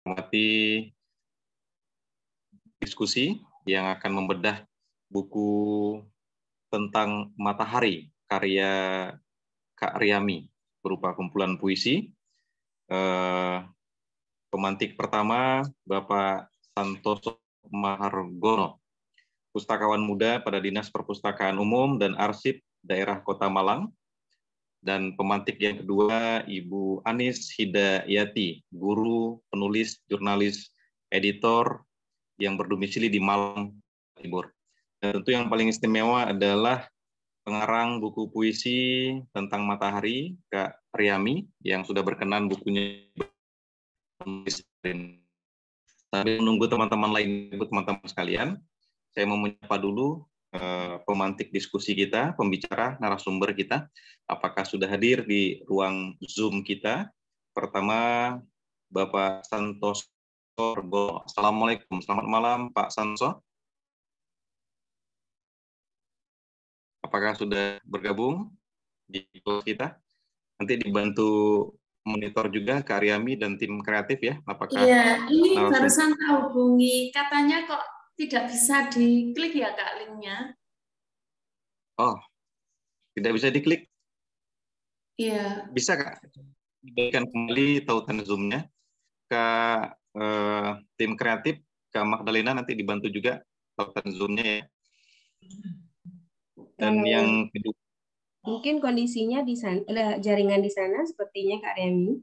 hormati diskusi yang akan membedah buku tentang Matahari, karya Kak Riami, berupa kumpulan puisi. Pemantik pertama, Bapak Santoso Mahargono, pustakawan muda pada Dinas Perpustakaan Umum dan Arsip Daerah Kota Malang. Dan pemantik yang kedua, Ibu Anis Hidayati, guru, penulis, jurnalis, editor yang berdomisili di Malang Timur. Dan tentu yang paling istimewa adalah pengarang buku puisi tentang Matahari, Kak Riami, yang sudah berkenan bukunya. Sambil menunggu teman-teman lain, teman-teman sekalian, saya mau menyapa dulu pemantik diskusi kita, pembicara, narasumber kita. Apakah sudah hadir di ruang Zoom kita? Pertama, Bapak Santoso. Assalamualaikum, selamat malam Pak Santoso. Apakah sudah bergabung di kelas kita? Nanti dibantu monitor juga Kak Riami dan tim kreatif ya. Apakah iya, ini barusan hubungi, katanya kok tidak bisa diklik ya Kak linknya. Oh, tidak bisa diklik? Iya. Bisa Kak, diberikan kembali tautan Zoom-nya ke tim kreatif, ke Magdalena, nanti dibantu juga tautan Zoom-nya ya. Dan yang kedua, mungkin kondisinya di sana, jaringan di sana sepertinya Kak Remi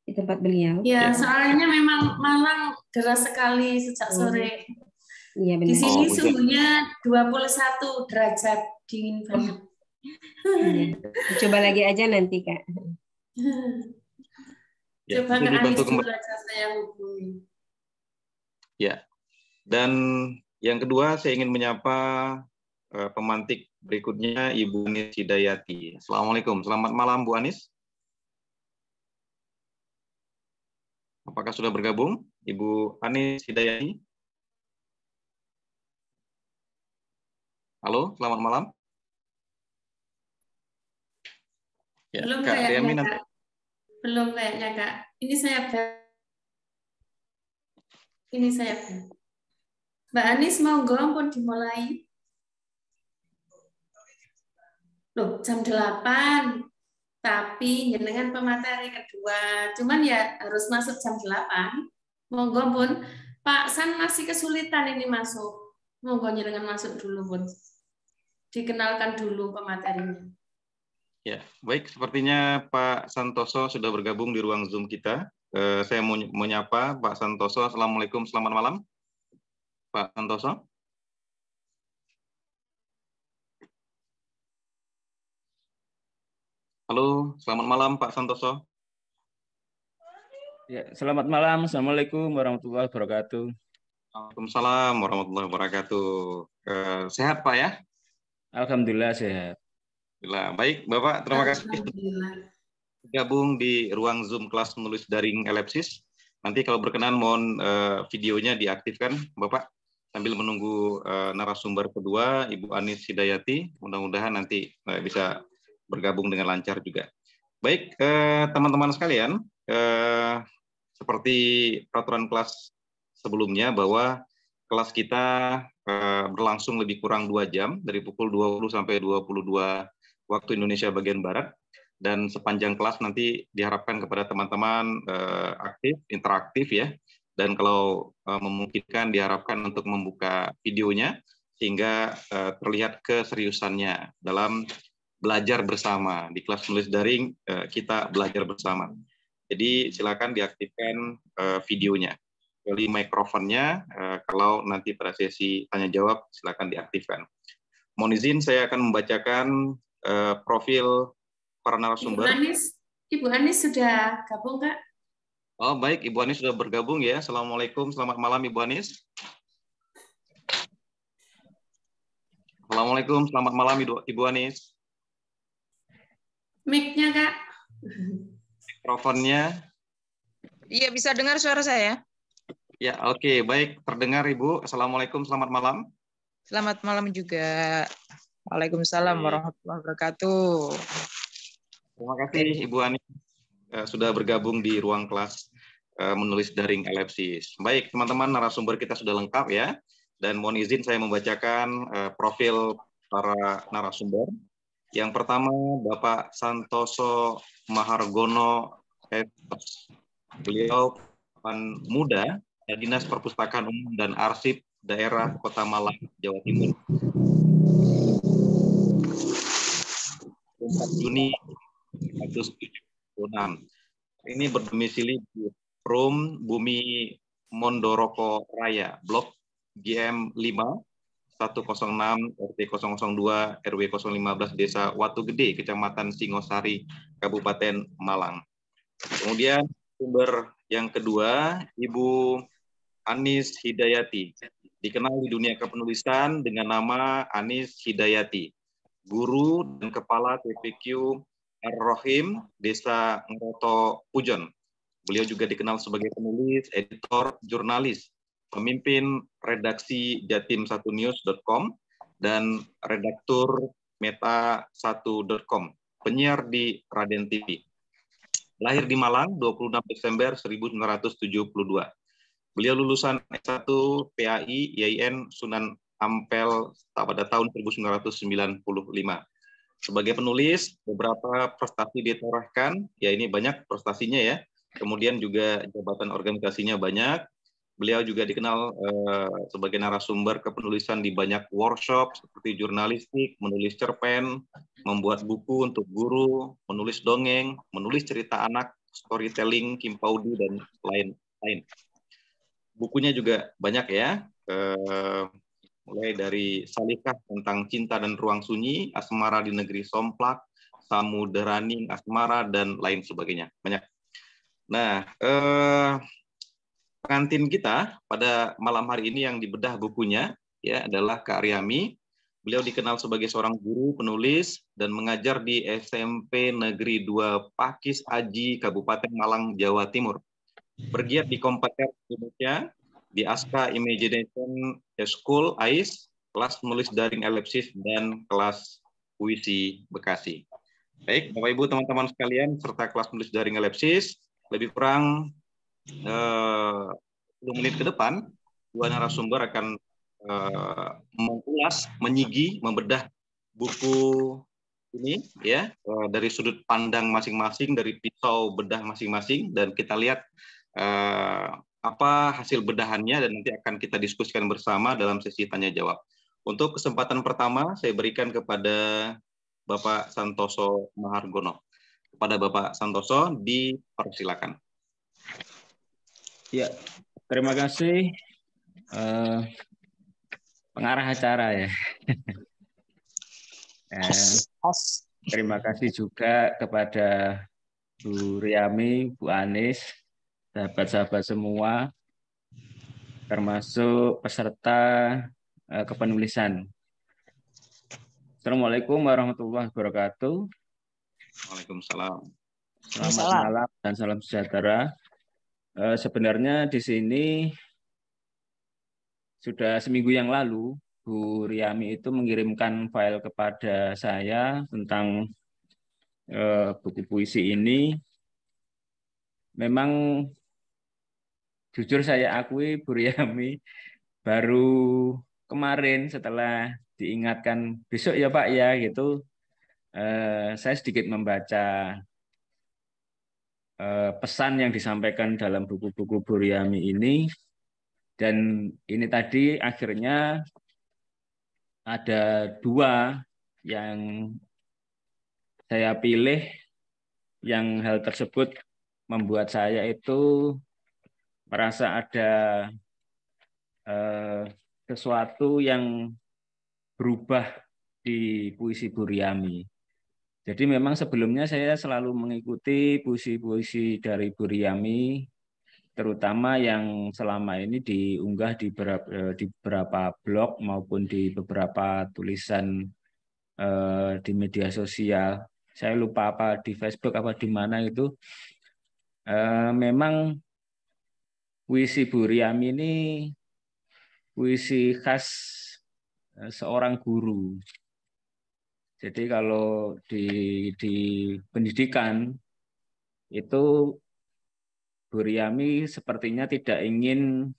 di tempat beliau. Ya, soalnya memang Malang deras sekali sejak sore. Iya benar. Di sini suhunya 21 derajat, dingin banget. Iya. Coba lagi aja nanti Kak. Ya, coba Kak Anis dulu aja saya hubungi. Ya, dan yang kedua saya ingin menyapa pemantik berikutnya Ibu Anis Hidayati. Assalamualaikum, selamat malam Bu Anis. Apakah sudah bergabung Ibu Anis Hidayati? Halo, selamat malam. Ya, belum Kak Riami nanti. Belum kayaknya Kak. Ini saya. Mbak Anis mau pun dimulai. Loh, jam 8. Tapi jenengan pemateri kedua. Cuman ya harus masuk jam 8. Monggo pun. Pak San masih kesulitan ini masuk. Monggo jenengan masuk dulu pun. Dikenalkan dulu pematerinya. Ya, baik. Sepertinya Pak Santoso sudah bergabung di ruang Zoom kita. Saya mau menyapa Pak Santoso. Assalamualaikum, selamat malam. Pak Santoso. Halo, selamat malam Pak Santoso. Ya, selamat malam. Assalamualaikum warahmatullahi wabarakatuh. Waalaikumsalam warahmatullahi wabarakatuh. Sehat Pak ya? Alhamdulillah sehat. Baik, Bapak, terima kasih bergabung di ruang Zoom kelas menulis daring Elipsis. Nanti kalau berkenan mohon videonya diaktifkan, Bapak, sambil menunggu narasumber kedua, Ibu Anis Hidayati. Mudah-mudahan nanti bisa bergabung dengan lancar juga. Baik, teman-teman sekalian, seperti peraturan kelas sebelumnya bahwa kelas kita berlangsung lebih kurang 2 jam, dari pukul 20 sampai 22 waktu Indonesia bagian Barat, dan sepanjang kelas nanti diharapkan kepada teman-teman aktif, interaktif ya, dan kalau memungkinkan diharapkan untuk membuka videonya sehingga terlihat keseriusannya dalam belajar bersama. Di kelas menulis daring kita belajar bersama. Jadi silakan diaktifkan videonya. Jadi mikrofonnya kalau nanti pada sesi tanya jawab silakan diaktifkan. Mohon izin saya akan membacakan profil para narasumber. Ibu Anis sudah gabung, Kak? Oh, baik, Ibu Anis sudah bergabung ya. Assalamualaikum, selamat malam Ibu Anis. Assalamualaikum, selamat malam Ibu Anis. Mic-nya, Kak. Mikrofonnya. Iya, bisa dengar suara saya? Ya, oke, baik. Terdengar Ibu. Assalamualaikum, selamat malam. Selamat malam juga. Waalaikumsalam warahmatullahi wabarakatuh. Terima kasih Ibu Anis sudah bergabung di ruang kelas. menulis daring Elipsis. Baik, teman-teman, narasumber kita sudah lengkap ya. Dan mohon izin saya membacakan profil para narasumber. Yang pertama, Bapak Santoso Mahargono Epos. Beliau muda, Dinas Perpustakaan Umum dan Arsip Daerah Kota Malang, Jawa Timur. 4 Juni 1976. Ini berdomisili di Perum Bumi Mondoroko Raya, Blok GM 5, 106, RT 002, RW 015, Desa Watu Gede, Kecamatan Singosari, Kabupaten Malang. Kemudian sumber yang kedua, Ibu Anis Hidayati, dikenal di dunia kepenulisan dengan nama Anis Hidayati, guru dan kepala TPQ Ar-Rohim, Desa Ngeroto Pujon. Beliau juga dikenal sebagai penulis, editor, jurnalis, pemimpin redaksi jatim1news.com, dan redaktur meta1.com, penyiar di Raden TV. Lahir di Malang 26 Desember 1972. Beliau lulusan S1 PAI IAIN Sunan Ampel pada tahun 1995. Sebagai penulis, beberapa prestasi ditorehkan, ya ini banyak prestasinya ya. Kemudian juga jabatan organisasinya banyak. Beliau juga dikenal sebagai narasumber kepenulisan di banyak workshop seperti jurnalistik, menulis cerpen, membuat buku untuk guru, menulis dongeng, menulis cerita anak, storytelling, kimpaudi, dan lain-lain. Bukunya juga banyak ya, mulai dari Salikah tentang cinta dan ruang sunyi, Asmara di Negeri Somplak, Samuderaning Asmara, dan lain sebagainya. Banyak. Nah, pengantin kita pada malam hari ini yang dibedah bukunya ya adalah Kak Aryami. Beliau dikenal sebagai seorang guru, penulis, dan mengajar di SMP Negeri 2 Pakis Aji, Kabupaten Malang, Jawa Timur. Bergiat di Komputer Indonesia, di Aska Imagination School AIS, kelas menulis daring Elipsis, dan kelas puisi Bekasi. Baik, Bapak Ibu teman-teman sekalian, serta kelas menulis daring Elipsis, lebih kurang 10 menit ke depan, dua narasumber akan mengulas, menyigi, membedah buku ini ya dari sudut pandang masing-masing, dari pisau bedah masing-masing, dan kita lihat apa hasil bedahannya, dan nanti akan kita diskusikan bersama dalam sesi tanya jawab. Untuk kesempatan pertama saya berikan kepada Bapak Santoso Mahargono. Kepada Bapak Santoso dipersilakan. Ya, terima kasih pengarah acara ya. Terima kasih juga kepada Bu Riami, Bu Anis, sahabat-sahabat semua, termasuk peserta kepenulisan. Assalamualaikum warahmatullahi wabarakatuh. Waalaikumsalam. Selamat malam dan salam sejahtera. Sebenarnya di sini sudah seminggu yang lalu Bu Riami itu mengirimkan file kepada saya tentang buku puisi ini. Memang jujur saya akui Bu Riami baru kemarin setelah diingatkan besok ya Pak ya gitu, saya sedikit membaca pesan yang disampaikan dalam buku-buku Bu Riami ini, dan ini tadi akhirnya ada dua yang saya pilih, yang hal tersebut membuat saya itu merasa ada sesuatu yang berubah di puisi Bu Riami. Jadi memang sebelumnya saya selalu mengikuti puisi-puisi dari Bu Riami, terutama yang selama ini diunggah di beberapa blog maupun di beberapa tulisan di media sosial. Saya lupa apa di Facebook apa di mana itu. Memang puisi Bu Riami ini puisi khas seorang guru. Jadi kalau di pendidikan itu Bu Riami sepertinya tidak ingin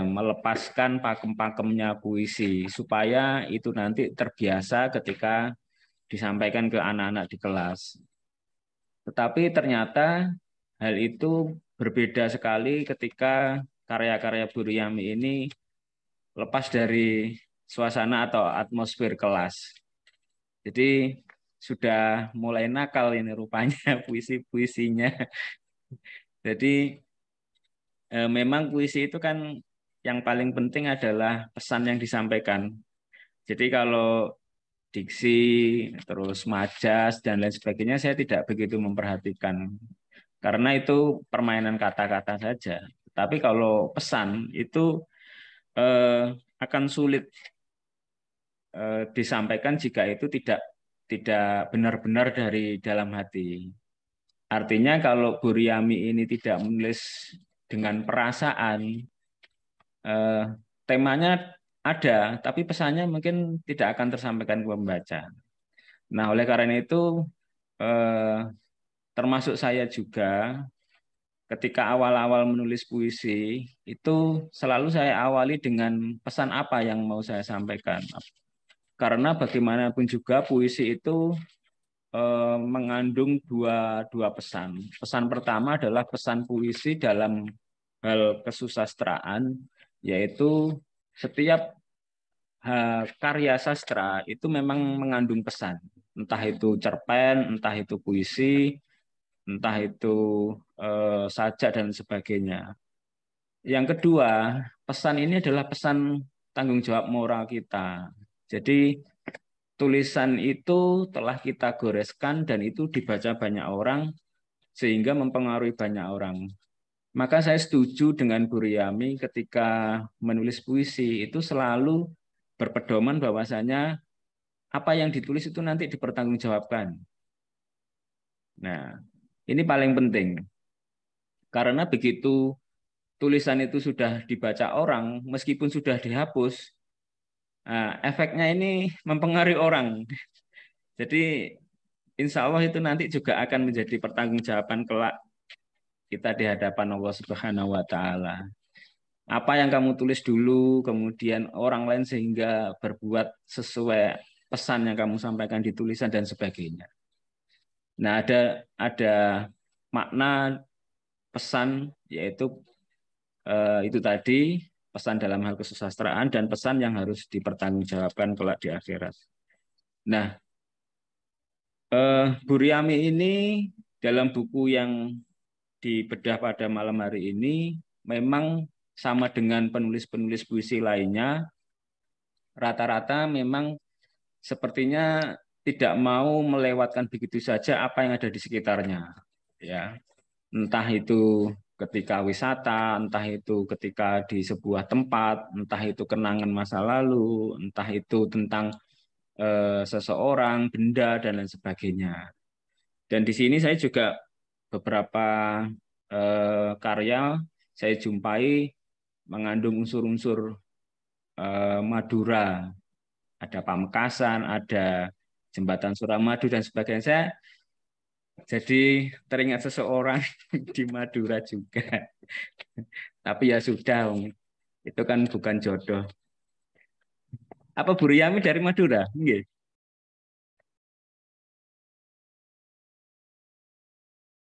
melepaskan pakem-pakemnya puisi supaya itu nanti terbiasa ketika disampaikan ke anak-anak di kelas. Tetapi ternyata hal itu berbeda sekali ketika karya-karya Bu Riami ini lepas dari suasana atau atmosfer kelas. Jadi sudah mulai nakal ini rupanya puisi-puisinya. Jadi memang puisi itu kan yang paling penting adalah pesan yang disampaikan. Jadi kalau diksi, terus majas, dan lain sebagainya saya tidak begitu memperhatikan. Karena itu permainan kata-kata saja. Tapi kalau pesan itu akan sulit disampaikan jika itu tidak benar-benar dari dalam hati. Artinya kalau Bu Riami ini tidak menulis dengan perasaan, temanya ada, tapi pesannya mungkin tidak akan tersampaikan ke pembaca. Nah, oleh karena itu, termasuk saya juga, ketika awal-awal menulis puisi, itu selalu saya awali dengan pesan apa yang mau saya sampaikan. Karena bagaimanapun juga puisi itu mengandung dua pesan. Pesan pertama adalah pesan puisi dalam hal kesusastraan, yaitu setiap karya sastra itu memang mengandung pesan. Entah itu cerpen, entah itu puisi, entah itu sajak dan sebagainya. Yang kedua, pesan ini adalah pesan tanggung jawab moral kita. Jadi tulisan itu telah kita goreskan dan itu dibaca banyak orang sehingga mempengaruhi banyak orang. Maka saya setuju dengan Bu Riami ketika menulis puisi itu selalu berpedoman bahwasanya apa yang ditulis itu nanti dipertanggungjawabkan. Nah, ini paling penting. Karena begitu tulisan itu sudah dibaca orang, meskipun sudah dihapus, efeknya ini mempengaruhi orang. Jadi insya Allah itu nanti juga akan menjadi pertanggungjawaban kelak kita di hadapan Allah Subhanahu wa Ta'ala. Apa yang kamu tulis dulu, kemudian orang lain sehingga berbuat sesuai pesan yang kamu sampaikan di tulisan dan sebagainya. Nah, ada makna pesan, yaitu itu tadi pesan dalam hal kesusastraan dan pesan yang harus dipertanggungjawabkan kelak di akhirat. Nah, Bu Riami ini dalam buku yang dibedah pada malam hari ini memang sama dengan penulis-penulis puisi lainnya, rata-rata memang sepertinya tidak mau melewatkan begitu saja apa yang ada di sekitarnya. Ya, entah itu ketika wisata, entah itu ketika di sebuah tempat, entah itu kenangan masa lalu, entah itu tentang seseorang, benda, dan lain sebagainya. Dan di sini saya juga beberapa karya saya jumpai mengandung unsur-unsur Madura. Ada Pamekasan, ada Jembatan Suramadu, dan sebagainya. Saya jadi teringat seseorang di Madura juga. Tapi ya sudah, itu kan bukan jodoh. Apa Bu Riami dari Madura? Nggih.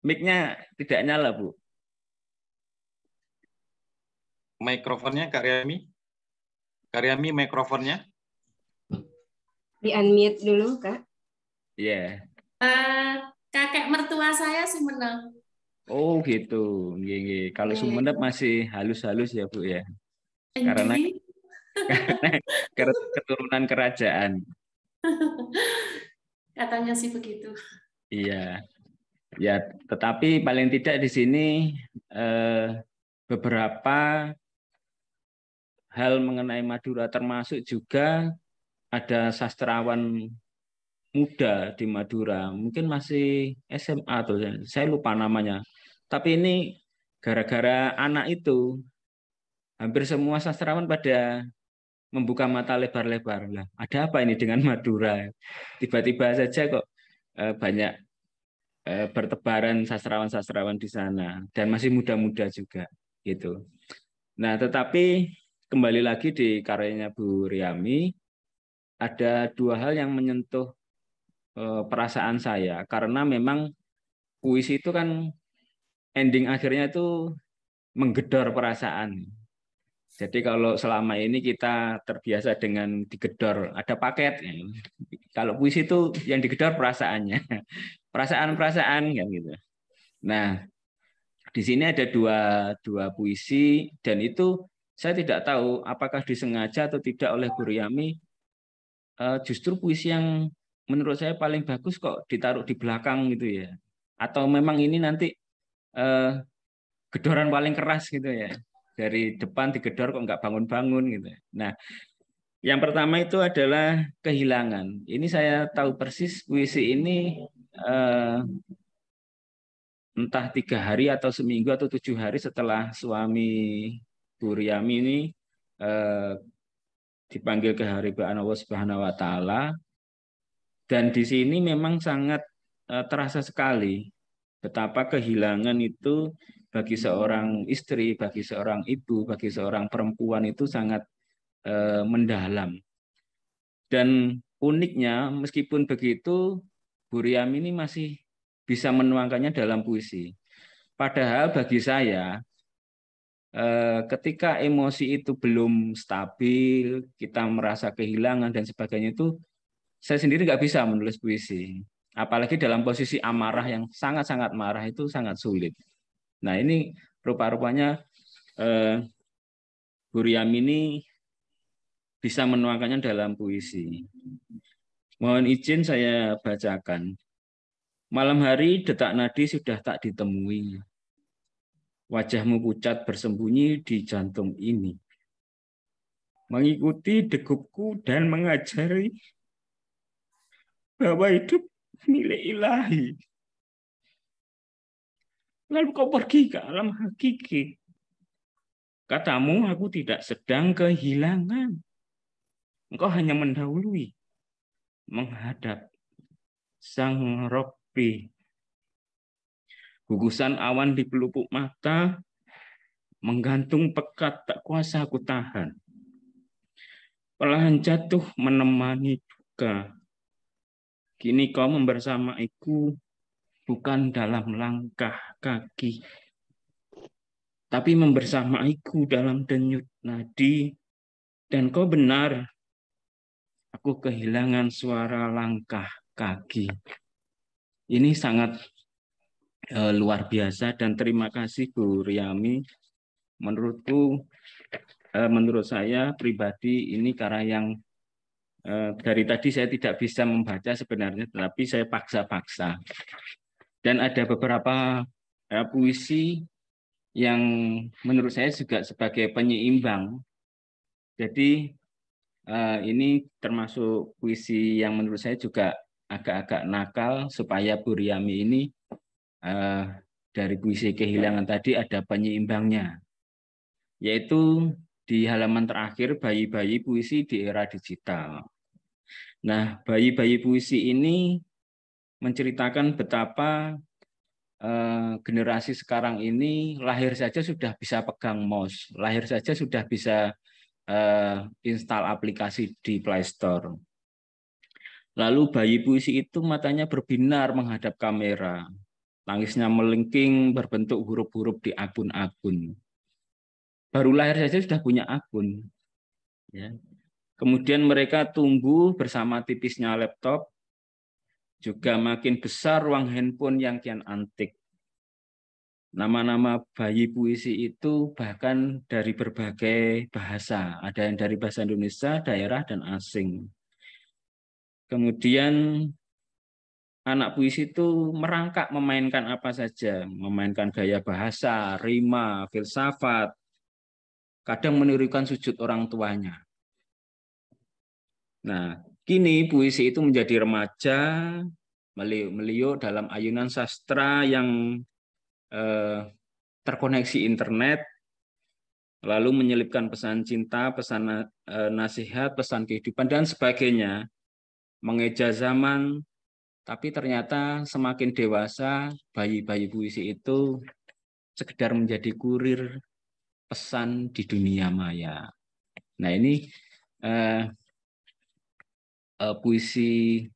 Mic-nya tidak nyala, Bu. Mikrofonnya Kak Riami. Kak Riami, mikrofonnya. Di-unmute dulu, Kak. Iya. Kakek mertua saya Sumenep. Oh gitu. Nggih. Kalau Sumenep masih halus-halus ya, Bu ya. Karena keturunan kerajaan. Katanya sih begitu. Iya. Ya, tetapi paling tidak di sini beberapa hal mengenai Madura, termasuk juga ada sastrawan muda di Madura, mungkin masih SMA atau saya lupa namanya. Tapi ini gara-gara anak itu, hampir semua sastrawan pada membuka mata lebar-lebar. Lah, ada apa ini dengan Madura? Tiba-tiba saja kok banyak bertebaran sastrawan-sastrawan di sana dan masih muda-muda juga gitu. Nah, tetapi kembali lagi di karyanya Bu Riami ada dua hal yang menyentuh perasaan saya karena memang puisi itu kan ending akhirnya itu menggedor perasaan. Jadi kalau selama ini kita terbiasa dengan digedor ada paket, kalau puisi itu yang digedor perasaannya, perasaan-perasaan kan gitu. Nah, di sini ada dua puisi dan itu saya tidak tahu apakah disengaja atau tidak oleh Bu Riami. Justru puisi yang menurut saya paling bagus kok ditaruh di belakang gitu ya. Atau memang ini nanti gedoran paling keras gitu ya. Dari depan digedor kok nggak bangun-bangun gitu. Nah, yang pertama itu adalah kehilangan. Ini saya tahu persis puisi ini entah 3 hari atau seminggu atau 7 hari setelah suami Bu Riami ini dipanggil kehariban Allah Subhanahu Wa Taala. Dan di sini memang sangat terasa sekali betapa kehilangan itu bagi seorang istri, bagi seorang ibu, bagi seorang perempuan itu sangat mendalam. Dan uniknya meskipun begitu Bu Riami ini masih bisa menuangkannya dalam puisi. Padahal bagi saya ketika emosi itu belum stabil, kita merasa kehilangan dan sebagainya itu saya sendiri nggak bisa menulis puisi. Apalagi dalam posisi amarah yang sangat-sangat marah itu sangat sulit. Nah ini rupa-rupanya Bu Riami ini bisa menuangkannya dalam puisi. Mohon izin saya bacakan. Malam hari detak nadi sudah tak ditemui. Wajahmu pucat bersembunyi di jantung ini. Mengikuti degupku dan mengajari bahwa hidup milik ilahi. Lalu kau pergi ke alam hakiki. Katamu aku tidak sedang kehilangan. Engkau hanya mendahului. Menghadap Sang Robbi. Gugusan awan di pelupuk mata. Menggantung pekat tak kuasa aku tahan. Perlahan jatuh menemani duka. Kini kau membersamaiku. Bukan dalam langkah kaki. Tapi membersamaiku dalam denyut nadi. Dan kau benar. Aku kehilangan suara langkah kaki. Ini sangat luar biasa dan terima kasih Bu Riami. Menurutku, menurut saya pribadi ini karya yang dari tadi saya tidak bisa membaca sebenarnya, tetapi saya paksa-paksa. Dan ada beberapa puisi yang menurut saya juga sebagai penyeimbang. Jadi ini termasuk puisi yang menurut saya juga agak-agak nakal supaya Bu Riami ini dari puisi kehilangan tadi ada penyeimbangnya, yaitu di halaman terakhir bayi-bayi puisi di era digital. Nah, bayi-bayi puisi ini menceritakan betapa generasi sekarang ini lahir saja sudah bisa pegang mouse, lahir saja sudah bisa install aplikasi di Play Store. Lalu bayi puisi itu matanya berbinar menghadap kamera. Tangisnya melengking berbentuk huruf-huruf di akun-akun. Baru lahir saja sudah punya akun. Ya. Kemudian mereka tumbuh bersama tipisnya laptop. Juga makin besar ruang handphone yang kian antik. Nama-nama bayi puisi itu bahkan dari berbagai bahasa. Ada yang dari bahasa Indonesia, daerah, dan asing. Kemudian anak puisi itu merangkak memainkan apa saja. Memainkan gaya bahasa, rima, filsafat. Kadang menirukan sujud orang tuanya. Nah, kini puisi itu menjadi remaja, meliuk dalam ayunan sastra yang terkoneksi internet, lalu menyelipkan pesan cinta, pesan nasihat, pesan kehidupan, dan sebagainya. Mengeja zaman, Tapi ternyata semakin dewasa, bayi-bayi puisi itu sekedar menjadi kurir pesan di dunia maya. Nah, ini puisi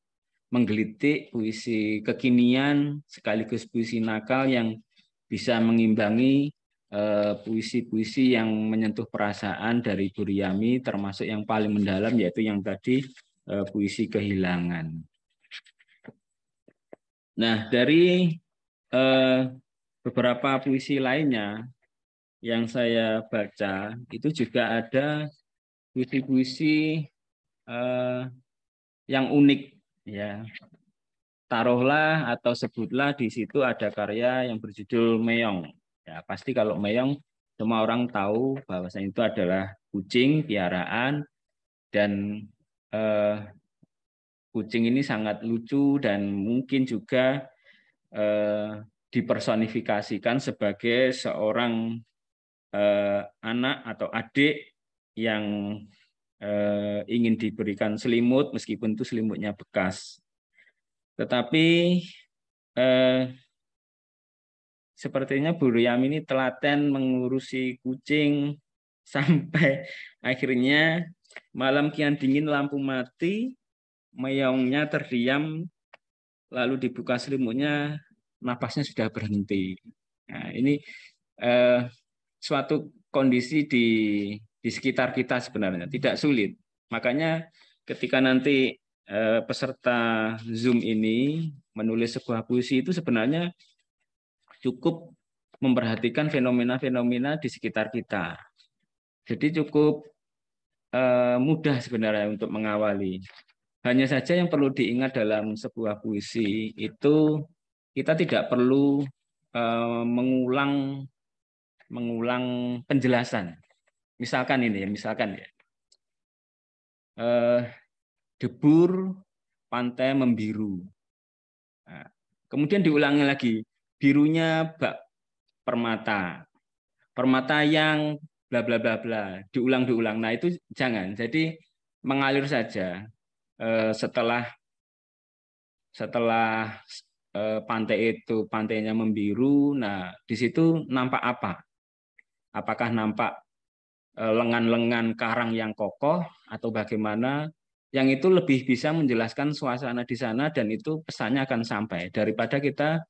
menggelitik, puisi kekinian, sekaligus puisi nakal yang bisa mengimbangi puisi-puisi yang menyentuh perasaan dari Bu Riyami, termasuk yang paling mendalam, yaitu yang tadi puisi kehilangan. Nah, dari beberapa puisi lainnya yang saya baca, itu juga ada puisi-puisi yang unik, ya. Taruhlah atau sebutlah di situ ada karya yang berjudul Meong. Ya, pasti kalau Meong semua orang tahu bahwasanya itu adalah kucing piaraan, dan kucing ini sangat lucu dan mungkin juga dipersonifikasikan sebagai seorang anak atau adik yang ingin diberikan selimut meskipun itu selimutnya bekas. Tetapi sepertinya Bu Riyami ini telaten mengurusi kucing sampai akhirnya malam kian dingin, lampu mati, Meongnya terdiam, lalu dibuka selimutnya, napasnya sudah berhenti. Nah, ini suatu kondisi di sekitar kita sebenarnya, tidak sulit. Makanya ketika nanti peserta Zoom ini menulis sebuah puisi itu sebenarnya cukup memperhatikan fenomena-fenomena di sekitar kita. Jadi cukup mudah sebenarnya untuk mengawali. Hanya saja yang perlu diingat dalam sebuah puisi itu kita tidak perlu mengulang penjelasan. Misalkan ini ya, debur pantai membiru. Nah, kemudian diulangi lagi, birunya bak permata, permata yang bla bla bla bla, diulang. Nah, itu jangan. Jadi mengalir saja. Setelah pantai itu, pantainya membiru, nah di situ nampak apa? Apakah nampak lengan-lengan karang yang kokoh atau bagaimana? Yang itu lebih bisa menjelaskan suasana di sana dan itu pesannya akan sampai daripada kita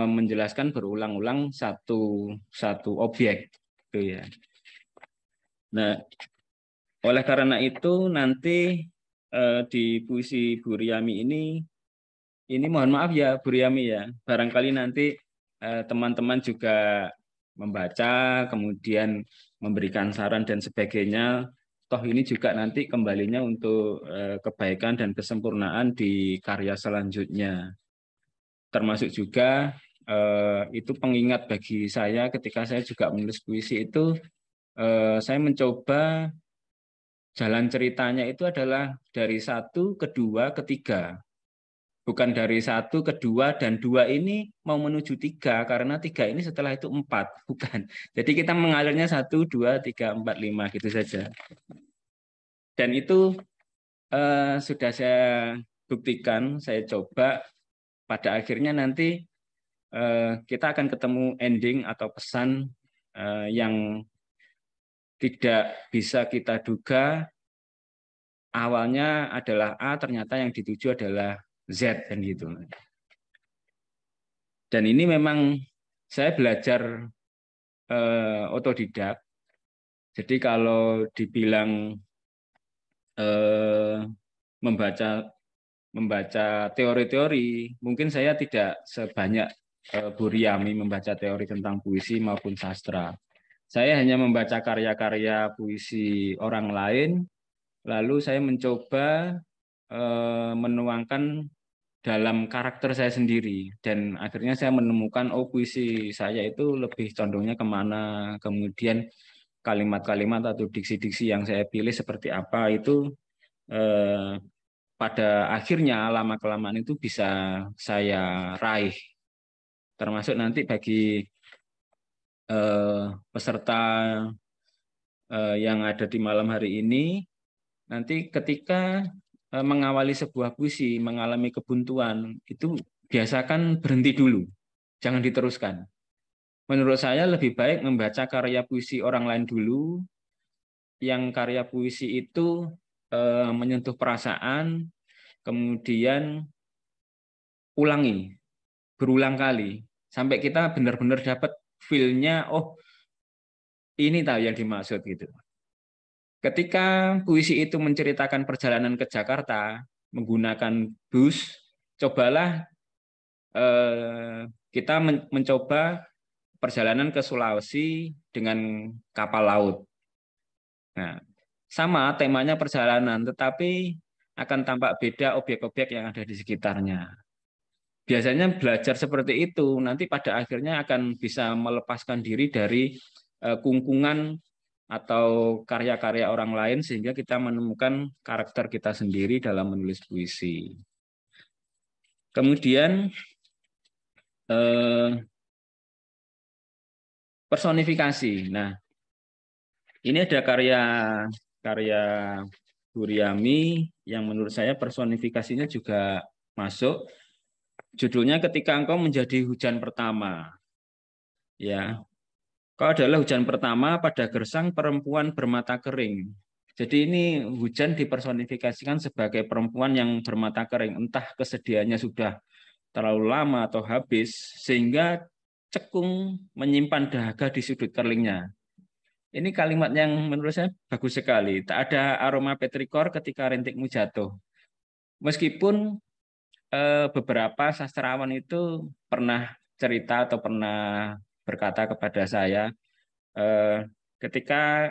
menjelaskan berulang-ulang satu objek, gitu ya. Nah, oleh karena itu nanti di puisi Bu Riyami ini mohon maaf ya Bu Riyami ya, barangkali nanti teman-teman juga membaca, kemudian memberikan saran dan sebagainya. Toh ini juga nanti kembalinya untuk kebaikan dan kesempurnaan di karya selanjutnya. Termasuk juga itu pengingat bagi saya ketika saya juga menulis puisi itu, saya mencoba jalan ceritanya itu adalah dari 1 ke 2 ke 3. Bukan dari 1 ke 2 dan 2 ini mau menuju 3 karena 3 ini setelah itu 4. Bukan. Jadi kita mengalirnya 1, 2, 3, 4, 5 gitu saja. Dan itu sudah saya buktikan, saya coba, pada akhirnya nanti kita akan ketemu ending atau pesan yang tidak bisa kita duga. Awalnya adalah A, ternyata yang dituju adalah Z dan gitu. Dan ini memang saya belajar otodidak. Jadi kalau dibilang membaca teori-teori, mungkin saya tidak sebanyak Bu Riyami membaca teori tentang puisi maupun sastra. Saya hanya membaca karya-karya puisi orang lain, lalu saya mencoba menuangkan dalam karakter saya sendiri, dan akhirnya saya menemukan puisi saya itu lebih condongnya kemana, kemudian kalimat-kalimat atau diksi-diksi yang saya pilih seperti apa, itu pada akhirnya lama-kelamaan itu bisa saya raih. Termasuk nanti bagi peserta yang ada di malam hari ini, nanti ketika mengawali sebuah puisi, mengalami kebuntuan, itu biasakan berhenti dulu, jangan diteruskan. Menurut saya lebih baik membaca karya puisi orang lain dulu, yang karya puisi itu menyentuh perasaan, kemudian ulangi berulang kali sampai kita benar-benar dapat feel-nya, oh ini tahu yang dimaksud gitu. Ketika puisi itu menceritakan perjalanan ke Jakarta menggunakan bus, cobalah kita mencoba perjalanan ke Sulawesi dengan kapal laut. Nah, sama temanya perjalanan, tetapi akan tampak beda objek-objek yang ada di sekitarnya. Biasanya belajar seperti itu, nanti pada akhirnya akan bisa melepaskan diri dari kungkungan atau karya-karya orang lain, sehingga kita menemukan karakter kita sendiri dalam menulis puisi. Kemudian personifikasi. Nah, ini ada karya Buryami yang menurut saya personifikasinya juga masuk. Judulnya Ketika Engkau Menjadi Hujan Pertama. Ya, kau adalah hujan pertama pada gersang perempuan bermata kering. Jadi ini hujan dipersonifikasikan sebagai perempuan yang bermata kering. Entah kesedihannya sudah terlalu lama atau habis, sehingga cekung menyimpan dahaga di sudut kerlingnya. Ini kalimat yang menurut saya bagus sekali. Tak ada aroma petrikor ketika rintikmu jatuh. Meskipun beberapa sastrawan itu pernah cerita atau pernah berkata kepada saya, ketika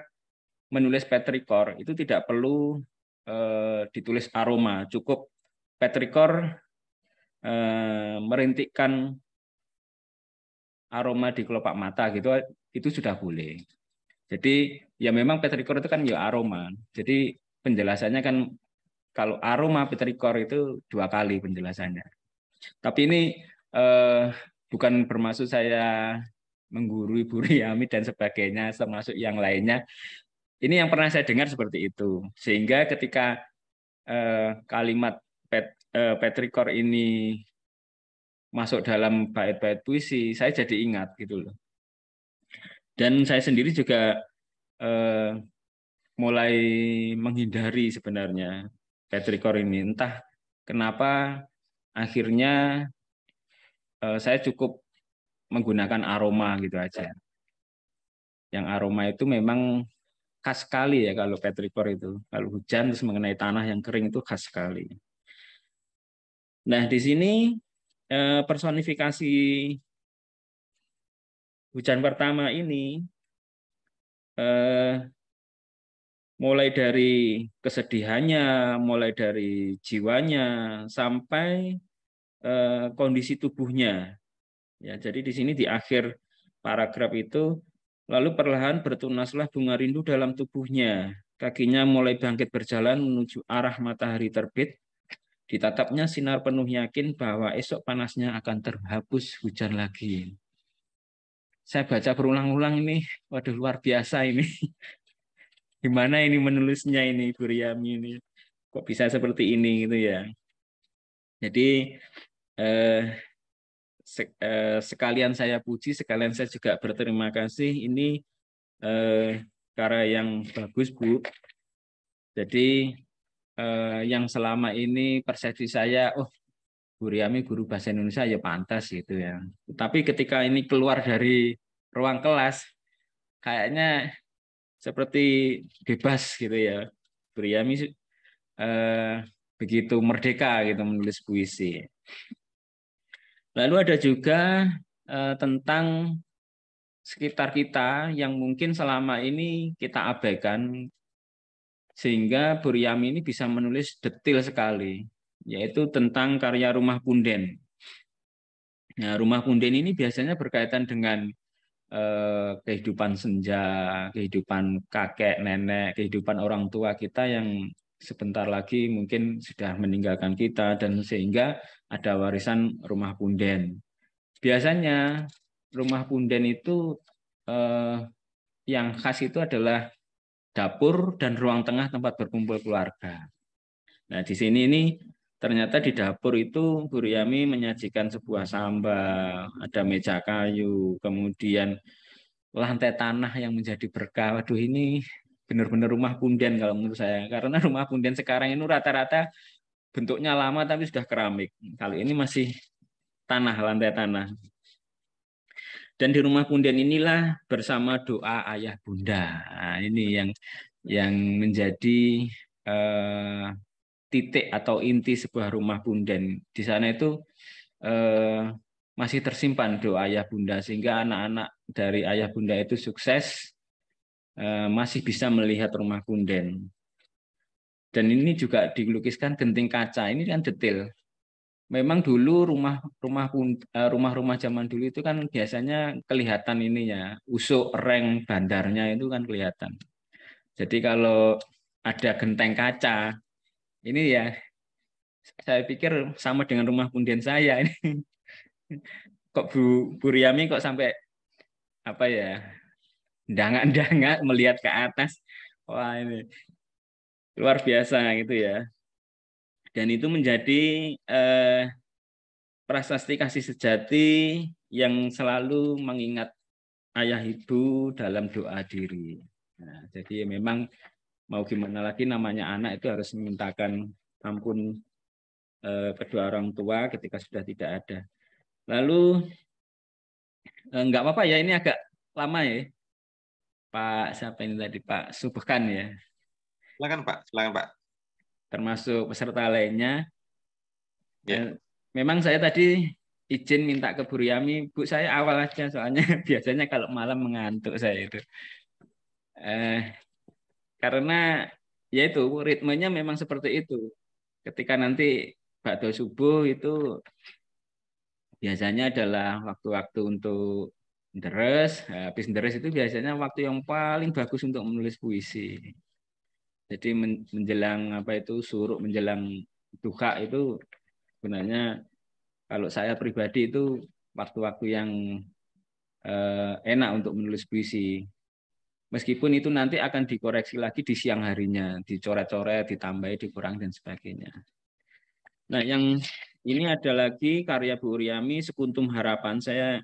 menulis petrikor itu tidak perlu ditulis aroma, cukup petrikor merintikkan aroma di kelopak mata gitu, itu sudah boleh. Jadi ya memang petrikor itu kan ya aroma. Jadi penjelasannya kan kalau aroma petrikor itu 2 kali penjelasannya. Tapi ini bukan bermaksud saya menggurui Buryami dan sebagainya, termasuk yang lainnya. Ini yang pernah saya dengar seperti itu. Sehingga ketika kalimat petrikor ini masuk dalam bait-bait puisi, saya jadi ingat gitu loh. Dan saya sendiri juga mulai menghindari sebenarnya petrikor ini. Entah kenapa akhirnya saya cukup menggunakan aroma gitu aja. Yang aroma itu memang khas sekali ya kalau petrikor itu. Kalau hujan terus mengenai tanah yang kering itu khas sekali. Nah, di sini personifikasi hujan pertama ini mulai dari kesedihannya, mulai dari jiwanya, sampai kondisi tubuhnya. Ya, jadi di sini di akhir paragraf itu, lalu perlahan bertunaslah bunga rindu dalam tubuhnya. Kakinya mulai bangkit berjalan menuju arah matahari terbit. Ditatapnya sinar penuh yakin bahwa esok panasnya akan terhapus hujan lagi. Saya baca berulang-ulang ini, waduh luar biasa ini. Gimana ini menulisnya ini Buryami ini? Kok bisa seperti ini gitu ya? Jadi sekalian saya puji, sekalian saya juga berterima kasih. Ini karya yang bagus, Bu. Jadi yang selama ini persepsi saya, oh Buryami guru bahasa Indonesia ya pantas gitu ya. Tapi ketika ini keluar dari ruang kelas, kayaknya seperti bebas gitu ya. Buryami begitu merdeka gitu menulis puisi. Lalu ada juga tentang sekitar kita yang mungkin selama ini kita abaikan, sehingga Buryami ini bisa menulis detail sekali, yaitu tentang karya Rumah Punden. Nah, Rumah Punden ini biasanya berkaitan dengan kehidupan senja, kehidupan kakek, nenek, kehidupan orang tua kita yang sebentar lagi mungkin sudah meninggalkan kita, dan sehingga ada warisan rumah punden. Biasanya rumah punden itu yang khas itu adalah dapur dan ruang tengah tempat berkumpul keluarga. Nah, di sini ini ternyata di dapur itu Bu Riami menyajikan sebuah sambal, ada meja kayu, kemudian lantai tanah yang menjadi berkah. Waduh, ini benar-benar rumah punden kalau menurut saya. Karena rumah punden sekarang ini rata-rata bentuknya lama tapi sudah keramik. Kali ini masih tanah, lantai tanah. Dan di rumah punden inilah bersama doa ayah bunda. Nah, ini yang menjadi titik atau inti sebuah rumah punden. Di sana itu masih tersimpan doa ayah bunda sehingga anak-anak dari ayah bunda itu sukses, masih bisa melihat rumah punden. Dan ini juga dilukiskan genting kaca. Ini kan detail. Memang dulu rumah-rumah zaman dulu itu kan biasanya kelihatan ininya, usuk reng bandarnya itu kan kelihatan. Jadi kalau ada genteng kaca, ini ya saya pikir sama dengan rumah punden saya ini. Kok Bu Riami kok sampai apa ya, dangak-dangak melihat ke atas. Wah, ini luar biasa gitu ya. Dan itu menjadi prasasti kasih sejati yang selalu mengingat ayah ibu dalam doa diri. Nah, jadi memang mau gimana lagi, namanya anak itu harus memintakan ampun kedua orang tua ketika sudah tidak ada. Lalu enggak apa-apa ya, ini agak lama ya. Pak siapa ini tadi, Pak Subhan ya. Silakan Pak. Termasuk peserta lainnya. Ya. Memang saya tadi izin minta ke Bu Riami, Bu, saya awal aja soalnya biasanya kalau malam mengantuk saya itu. Karena ya itu ritmenya memang seperti itu. Ketika nanti ba'da subuh itu biasanya adalah waktu-waktu untuk deres. Habis deres itu biasanya waktu yang paling bagus untuk menulis puisi. Jadi menjelang apa itu syuruk, menjelang duha itu sebenarnya kalau saya pribadi itu waktu-waktu yang enak untuk menulis puisi. Meskipun itu nanti akan dikoreksi lagi di siang harinya, dicoret-coret, ditambahi, dikurangi dan sebagainya. Nah, yang ini ada lagi karya Bu Riami, Sekuntum Harapan. Saya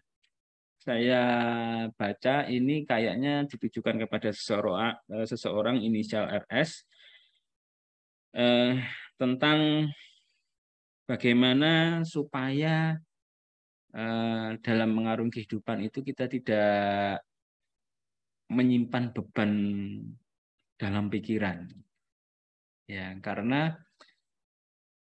baca ini kayaknya ditujukan kepada seseorang inisial RS, tentang bagaimana supaya dalam mengarungi kehidupan itu kita tidak menyimpan beban dalam pikiran. Ya, karena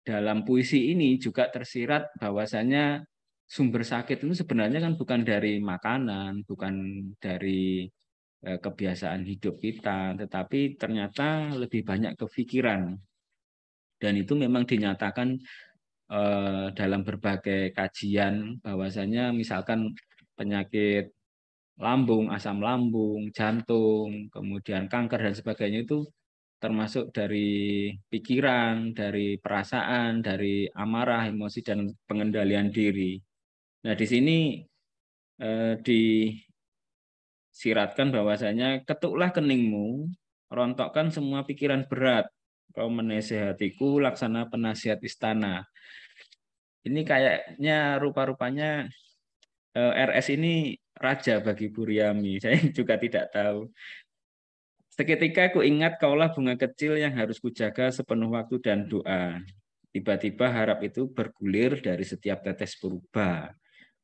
dalam puisi ini juga tersirat bahwasanya sumber sakit itu sebenarnya kan bukan dari makanan, bukan dari kebiasaan hidup kita, tetapi ternyata lebih banyak ke pikiran. Dan itu memang dinyatakan dalam berbagai kajian bahwasanya misalkan penyakit lambung, asam lambung, jantung, kemudian kanker dan sebagainya itu termasuk dari pikiran, dari perasaan, dari amarah, emosi dan pengendalian diri. Nah, di sini disiratkan bahwasanya ketuklah keningmu, rontokkan semua pikiran berat, kau menasehatiku laksana penasihat istana. Ini kayaknya rupa-rupanya RS ini raja bagi Bu Riami. Saya juga tidak tahu. Seketika ku ingat kaulah bunga kecil yang harus kujaga sepenuh waktu dan doa. Tiba-tiba harap itu bergulir dari setiap tetes purba.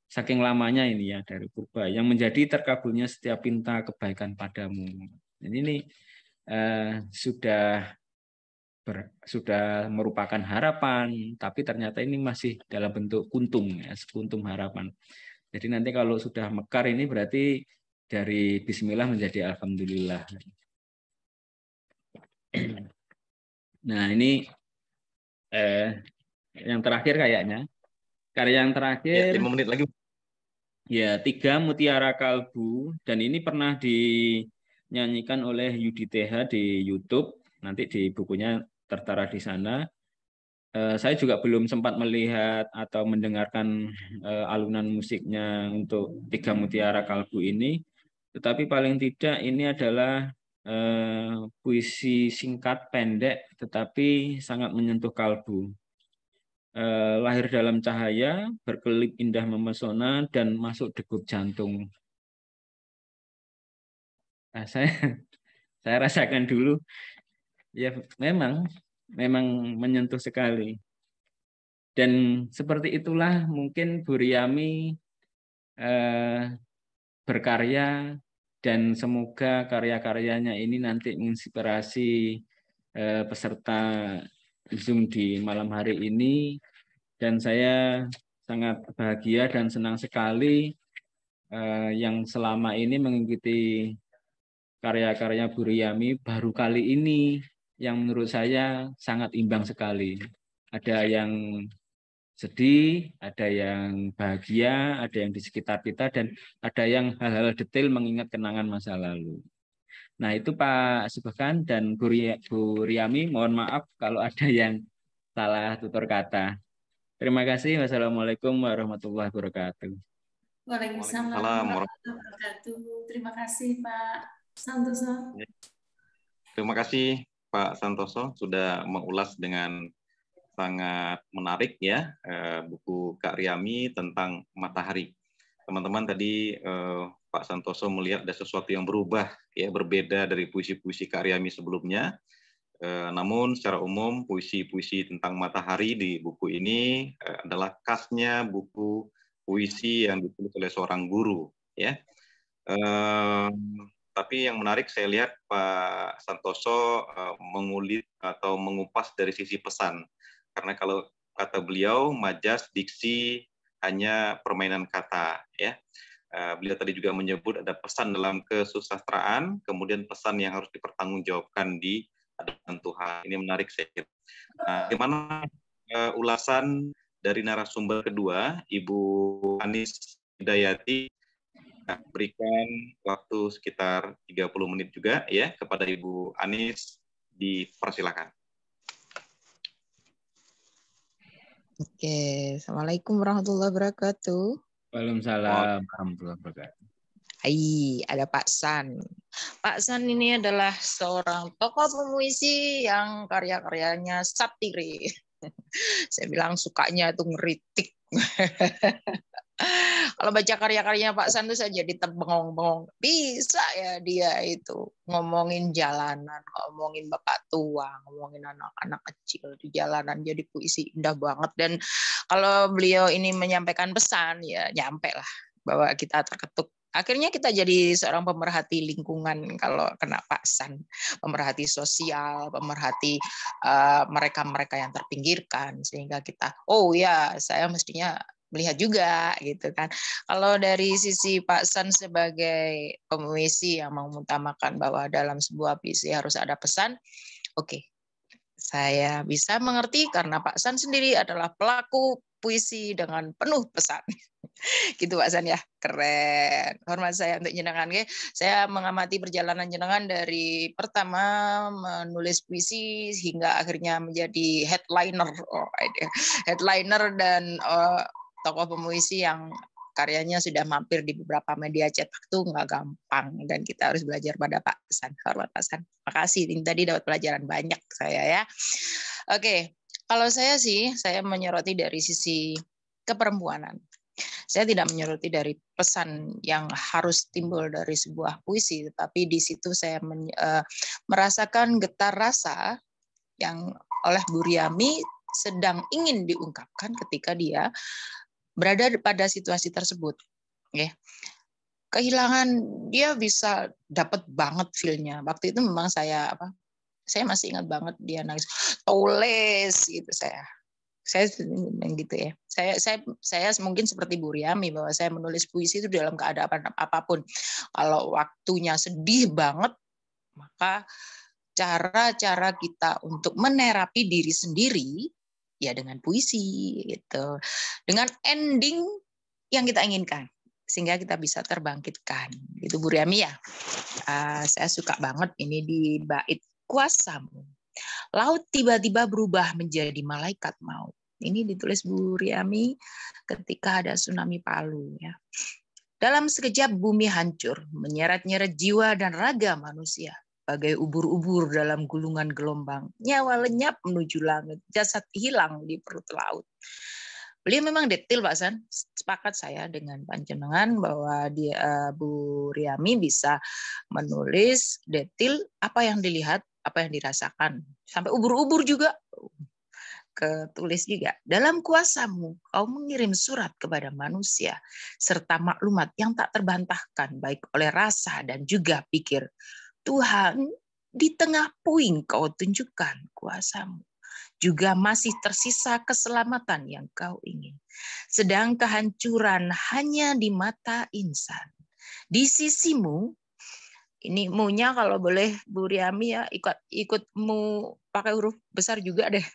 Saking lamanya ini ya dari purba yang menjadi terkabulnya setiap pinta kebaikan padamu. Ini sudah merupakan harapan, tapi ternyata ini masih dalam bentuk kuntum, ya, sekuntum harapan. Jadi nanti kalau sudah mekar ini berarti dari Bismillah menjadi Alhamdulillah. Nah, ini yang terakhir kayaknya. Karya yang terakhir. Ya, 5 menit lagi. Ya, 3 Mutiara Kalbu. Dan ini pernah dinyanyikan oleh Yudi TH di YouTube. Nanti di bukunya tertera di sana. Saya juga belum sempat melihat atau mendengarkan alunan musiknya untuk 3 Mutiara Kalbu ini. Tetapi paling tidak ini adalah puisi singkat, pendek, tetapi sangat menyentuh kalbu. Lahir dalam cahaya, berkelip indah memesona, dan masuk degup jantung. Nah, saya rasakan dulu, ya memang menyentuh sekali. Dan seperti itulah mungkin Bu Riami berkarya, dan semoga karya-karyanya ini nanti menginspirasi peserta Zoom di malam hari ini. Dan saya sangat bahagia dan senang sekali yang selama ini mengikuti karya-karya Bu Riami baru kali ini yang menurut saya sangat imbang sekali. Ada yang sedih, ada yang bahagia, ada yang di sekitar kita, dan ada yang hal-hal detail mengingat kenangan masa lalu. Nah, itu Pak Subhan dan Bu Riami, mohon maaf kalau ada yang salah tutur kata. Terima kasih. Wassalamualaikum warahmatullahi wabarakatuh. Waalaikumsalam warahmatullahi wabarakatuh. Terima kasih Pak Santoso. Terima kasih Pak Santoso sudah mengulas dengan sangat menarik ya buku Kak Riami tentang matahari. Teman-teman tadi Pak Santoso melihat ada sesuatu yang berubah ya, berbeda dari puisi-puisi Kak Riami sebelumnya. Namun secara umum puisi-puisi tentang matahari di buku ini adalah khasnya buku puisi yang ditulis oleh seorang guru ya. Tapi yang menarik saya lihat Pak Santoso mengulik atau mengupas dari sisi pesan. Karena kalau kata beliau, majas, diksi, hanya permainan kata. Ya. Beliau tadi juga menyebut ada pesan dalam kesusastraan, kemudian pesan yang harus dipertanggungjawabkan di hadapan Tuhan. Ini menarik saya kira. Bagaimana ulasan dari narasumber kedua, Ibu Anis Hidayati, berikan waktu sekitar 30 menit juga ya kepada Ibu Anis, dipersilakan. Oke, Assalamualaikum warahmatullahi wabarakatuh. Waalaikumsalam warahmatullahi wabarakatuh. Hai, ada Pak San. Pak San ini adalah seorang tokoh pemuisi yang karya-karyanya satiri. Saya bilang sukanya itu ngeritik. Kalau baca karya-karyanya Pak San itu saya jadi terbengong-bengong. Bisa ya dia itu ngomongin jalanan, ngomongin bapak tua, ngomongin anak-anak kecil di jalanan. Jadi puisi indah banget. Dan kalau beliau ini menyampaikan pesan, ya nyampe lah bahwa kita terketuk. Akhirnya kita jadi seorang pemerhati lingkungan kalau kena Pak San. Pemerhati sosial, pemerhati mereka-mereka yang terpinggirkan. Sehingga kita, oh ya saya mestinya melihat juga gitu kan. Kalau dari sisi Pak San sebagai pemuisi yang mengutamakan bahwa dalam sebuah puisi harus ada pesan, oke. Saya bisa mengerti karena Pak San sendiri adalah pelaku puisi dengan penuh pesan. Gitu Pak San ya, keren. Hormat saya untuk jenengan. Saya mengamati perjalanan jenengan dari pertama menulis puisi hingga akhirnya menjadi headliner, headliner dan tokoh pemuisi yang karyanya sudah mampir di beberapa media cetak tuh nggak gampang dan kita harus belajar pada Pak San. Hormat Pak San. Makasih, tadi dapat pelajaran banyak saya ya. Oke, kalau saya sih, saya menyoroti dari sisi keperempuanan. Saya tidak menyoroti dari pesan yang harus timbul dari sebuah puisi, tetapi di situ saya merasakan getar rasa yang oleh Bu Riami sedang ingin diungkapkan ketika dia berada pada situasi tersebut. Kehilangan, dia bisa dapat banget feel-nya. Waktu itu memang saya masih ingat banget dia nangis, tulis gitu saya gitu ya. Saya mungkin seperti Bu Riami bahwa saya menulis puisi itu dalam keadaan apapun. Kalau waktunya sedih banget, maka cara-cara kita untuk menerapi diri sendiri ya dengan puisi gitu. Dengan ending yang kita inginkan sehingga kita bisa terbangkitkan. Gitu Bu Riami ya. Saya suka banget ini di bait kuasamu. Laut tiba-tiba berubah menjadi malaikat maut. Ini ditulis Bu Riami ketika ada tsunami Palu ya. Dalam sekejap bumi hancur, menyeret-nyeret jiwa dan raga manusia. bagai ubur-ubur dalam gulungan gelombang. Nyawa lenyap menuju langit, jasad hilang di perut laut. Beliau memang detail, Pak San. Sepakat saya dengan panjenengan bahwa Bu Riami bisa menulis detail apa yang dilihat, apa yang dirasakan. Sampai ubur-ubur juga ketulis juga. Dalam kuasamu, kau mengirim surat kepada manusia, serta maklumat yang tak terbantahkan, baik oleh rasa dan juga pikir. Tuhan, di tengah puing kau tunjukkan kuasamu. Juga masih tersisa keselamatan yang kau ingin. Sedang kehancuran hanya di mata insan. Di sisimu, ini mu-nya kalau boleh Bu Riami ya, ikut mu pakai huruf besar juga deh.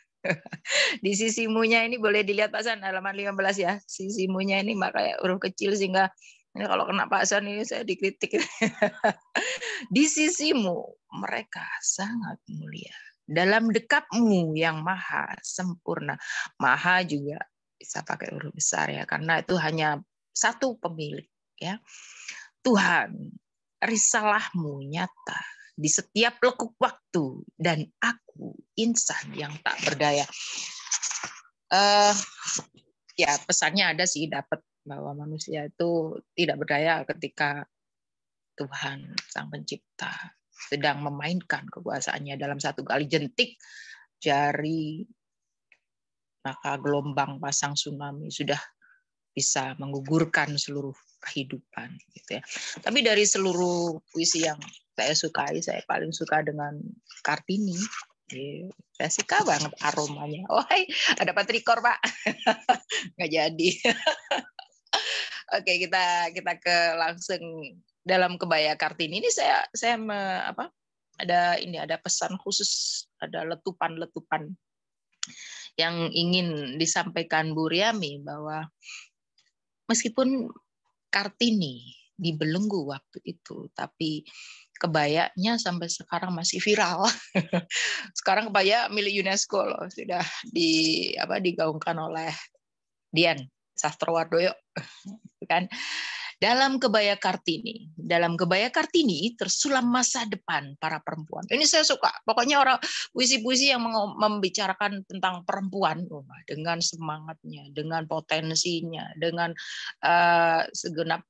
Di sisi mu-nya ini boleh dilihat Pak San, halaman 15 ya. Sisi mu-nya ini pakai huruf kecil sehingga ini kalau kena Pak San ini saya dikritik. Di sisimu mereka sangat mulia. Dalam dekapmu yang maha sempurna. Maha juga bisa pakai huruf besar ya, karena itu hanya satu pemilik ya. Tuhan, risalahmu nyata di setiap lekuk waktu, dan aku insan yang tak berdaya. Ya pesannya ada sih, dapat bahwa manusia itu tidak berdaya ketika Tuhan Sang Pencipta sedang memainkan kekuasaannya dalam satu kali jentik jari, maka gelombang pasang tsunami sudah bisa menggugurkan seluruh kehidupan gitu ya. Tapi dari seluruh puisi yang saya sukai, saya paling suka dengan Kartini. Saya suka banget aromanya. Oh, hai, ada patrikor, Pak. Nggak jadi. Oke, kita ke langsung dalam kebaya Kartini ini saya ada pesan khusus, ada letupan-letupan yang ingin disampaikan Bu Riami bahwa meskipun Kartini dibelenggu waktu itu, tapi kebayanya sampai sekarang masih viral. Sekarang kebaya milik UNESCO loh, sudah digaungkan oleh Dian Sastrowardoyo, kan? Dalam kebaya Kartini tersulam masa depan para perempuan. Ini saya suka. Pokoknya puisi-puisi yang membicarakan tentang perempuan dengan semangatnya, dengan potensinya, dengan segenap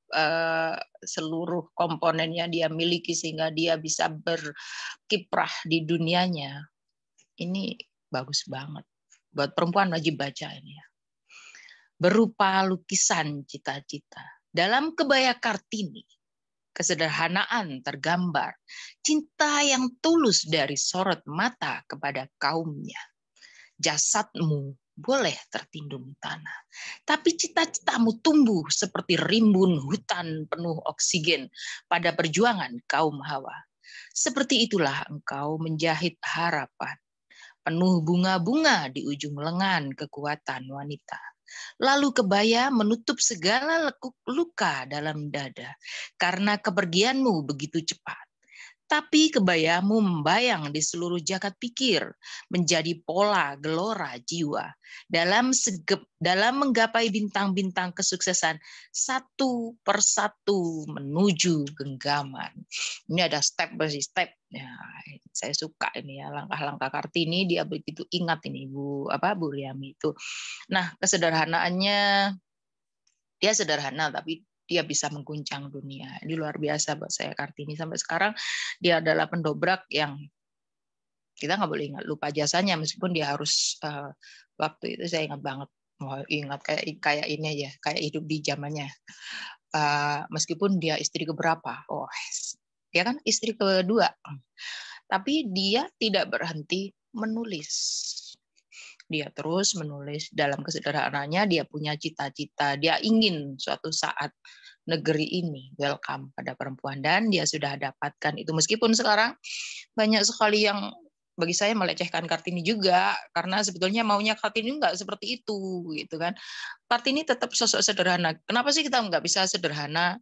seluruh komponennya dia miliki sehingga dia bisa berkiprah di dunianya. Ini bagus banget. Buat perempuan wajib baca ini ya. Berupa lukisan cita-cita. Dalam kebaya Kartini, kesederhanaan tergambar, cinta yang tulus dari sorot mata kepada kaumnya. Jasadmu boleh tertindung tanah, tapi cita-citamu tumbuh seperti rimbun hutan penuh oksigen pada perjuangan kaum Hawa. Seperti itulah engkau menjahit harapan, penuh bunga-bunga di ujung lengan kekuatan wanita. Lalu kebaya menutup segala lekuk luka dalam dada karena kepergianmu begitu cepat. Tapi kebayamu membayang di seluruh jagat pikir, menjadi pola gelora jiwa dalam menggapai bintang-bintang kesuksesan satu persatu menuju genggaman. Ini ada step by step. Ya, saya suka ini ya langkah-langkah Kartini, dia begitu ingat ini Bu Riami itu. Nah, kesederhanaannya, dia sederhana tapi dia bisa mengguncang dunia. Ini luar biasa buat saya Kartini. Sampai sekarang dia adalah pendobrak yang kita nggak boleh lupa jasanya, meskipun dia harus waktu itu saya ingat banget, ingat kayak ini aja, kayak hidup di zamannya. Meskipun dia istri keberapa, dia kan istri kedua, tapi dia tidak berhenti menulis. Dia terus menulis dalam kesederhanaannya, dia punya cita-cita, dia ingin suatu saat negeri ini welcome pada perempuan, dan dia sudah dapatkan itu. Meskipun sekarang banyak sekali yang bagi saya melecehkan Kartini juga, karena sebetulnya maunya Kartini nggak seperti itu, gitu kan. Kartini tetap sosok sederhana. Kenapa sih kita nggak bisa sederhana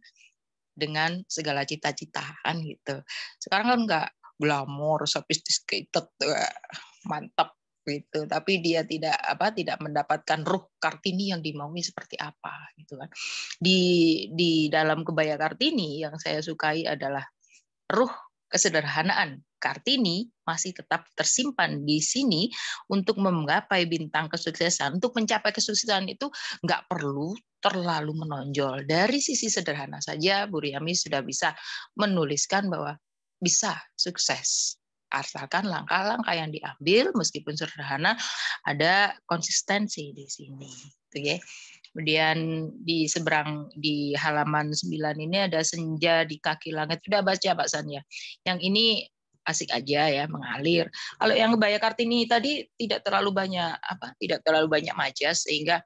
dengan segala cita-cita kan gitu? Sekarang kan nggak glamor, sophisticated, mantap gitu, tapi dia tidak mendapatkan ruh Kartini yang dimaui seperti apa gitu kan. Di dalam kebaya Kartini yang saya sukai adalah ruh kesederhanaan Kartini masih tetap tersimpan di sini untuk menggapai bintang kesuksesan. Untuk mencapai kesuksesan itu nggak perlu terlalu menonjol. Dari sisi sederhana saja, Bu Riami sudah bisa menuliskan bahwa bisa sukses. Asalkan langkah-langkah yang diambil, meskipun sederhana, ada konsistensi di sini. Gitu ya. Kemudian di seberang di halaman 9 ini ada senja di kaki langit. Sudah baca Pak San ya. Yang ini asik aja ya, mengalir. Kalau yang Kebaya Kartini tadi tidak terlalu banyak majas, sehingga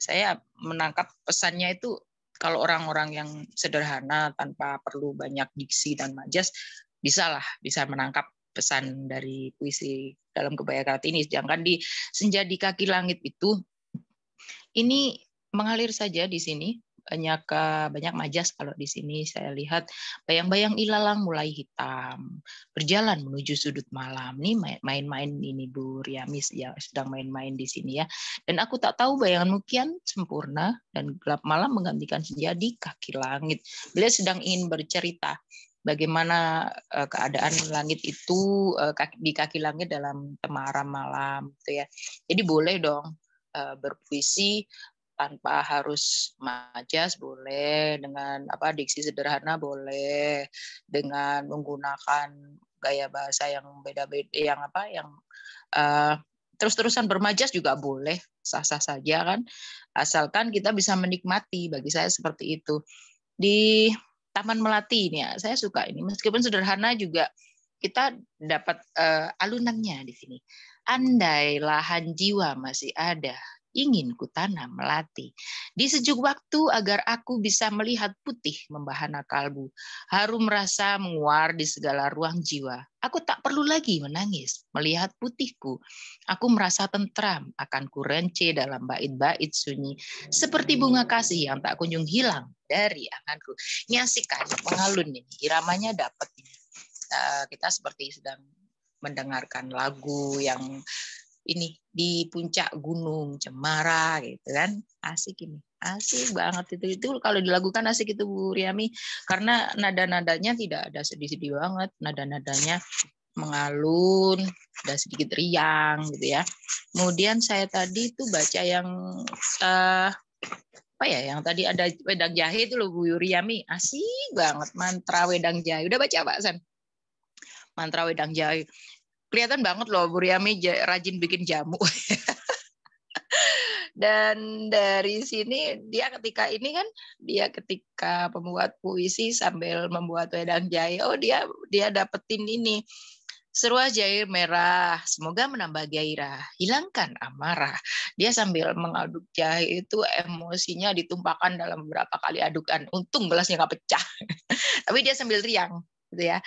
saya menangkap pesannya itu kalau orang-orang yang sederhana tanpa perlu banyak diksi dan majas bisa menangkap pesan dari puisi dalam Kebaya Kartini. Sedangkan di senja di kaki langit itu ini mengalir saja di sini, banyak majas. Kalau di sini saya lihat bayang-bayang ilalang mulai hitam, berjalan menuju sudut malam. Ini main-main ini Bu Riami ya, sedang main-main di sini ya. Dan aku tak tahu bayanganmu kian sempurna dan gelap malam menggantikan senja di kaki langit. Beliau sedang ingin bercerita bagaimana keadaan langit itu di kaki langit dalam temaram malam gitu ya. Jadi boleh dong berpuisi tanpa harus majas, boleh dengan diksi sederhana, boleh dengan menggunakan gaya bahasa yang beda-beda, yang terus-terusan bermajas juga boleh, sah-sah saja kan, asalkan kita bisa menikmati. Bagi saya seperti itu. Di Taman Melati ini ya, saya suka ini, meskipun sederhana juga kita dapat alunannya di sini. Andai lahan jiwa masih ada, ingin kutanam melati. Di sejuk waktu agar aku bisa melihat putih membahana kalbu. Harum rasa menguar di segala ruang jiwa. Aku tak perlu lagi menangis melihat putihku. Aku merasa tentram akan kurence dalam bait-bait sunyi. Seperti bunga kasih yang tak kunjung hilang dari anganku. Ini asik kan, mengalun ini. Iramanya dapat. Kita seperti sedang mendengarkan lagu yang ini di puncak gunung Cemara gitu kan, asik ini, asik banget itu kalau dilakukan asik itu Bu Riami, karena nada-nadanya tidak ada sedih-sedih banget, nada-nadanya mengalun, ada sedikit riang gitu ya. Kemudian saya tadi itu baca yang yang tadi ada wedang jahe itu loh Bu Riami, asik banget mantra wedang jahe. Udah baca Pak San? Mantra wedang jahe. Kelihatan banget loh Bu Riami rajin bikin jamu. Dan dari sini dia ketika pembuat puisi sambil membuat wedang jahe, dia dapetin ini. Seruah jahe merah, semoga menambah gairah, hilangkan amarah. Dia sambil mengaduk jahe itu emosinya ditumpahkan dalam beberapa kali adukan. Untung gelasnya nggak pecah. Tapi dia sambil riang. Gitu ya.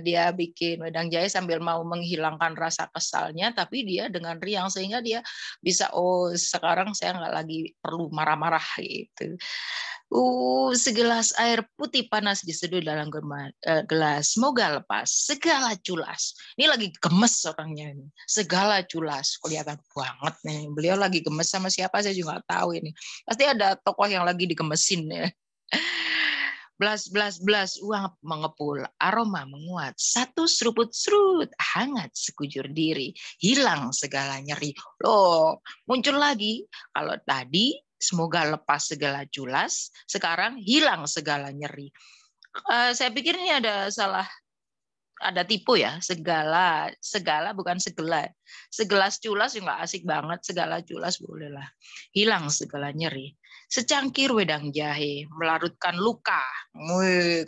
Dia bikin wedang jahe sambil mau menghilangkan rasa kesalnya, tapi dia dengan riang sehingga dia bisa sekarang saya nggak lagi perlu marah-marah gitu. Segelas air putih panas diseduh dalam gelas, semoga lepas segala culas. Ini lagi gemes orangnya ini, segala culas, kelihatan banget nih. Beliau lagi gemes sama siapa saya juga nggak tahu ini. Pasti ada tokoh yang lagi digemesin ya. Belas uang mengepul, aroma menguat, satu seruput-serut, hangat sekujur diri, hilang segala nyeri. Loh, muncul lagi. Kalau tadi semoga lepas segala culas, sekarang hilang segala nyeri. Saya pikir ini ada tipu ya, segala bukan segala. Segelas culas juga asik banget, segala culas bolehlah. Hilang segala nyeri. Secangkir wedang jahe melarutkan luka.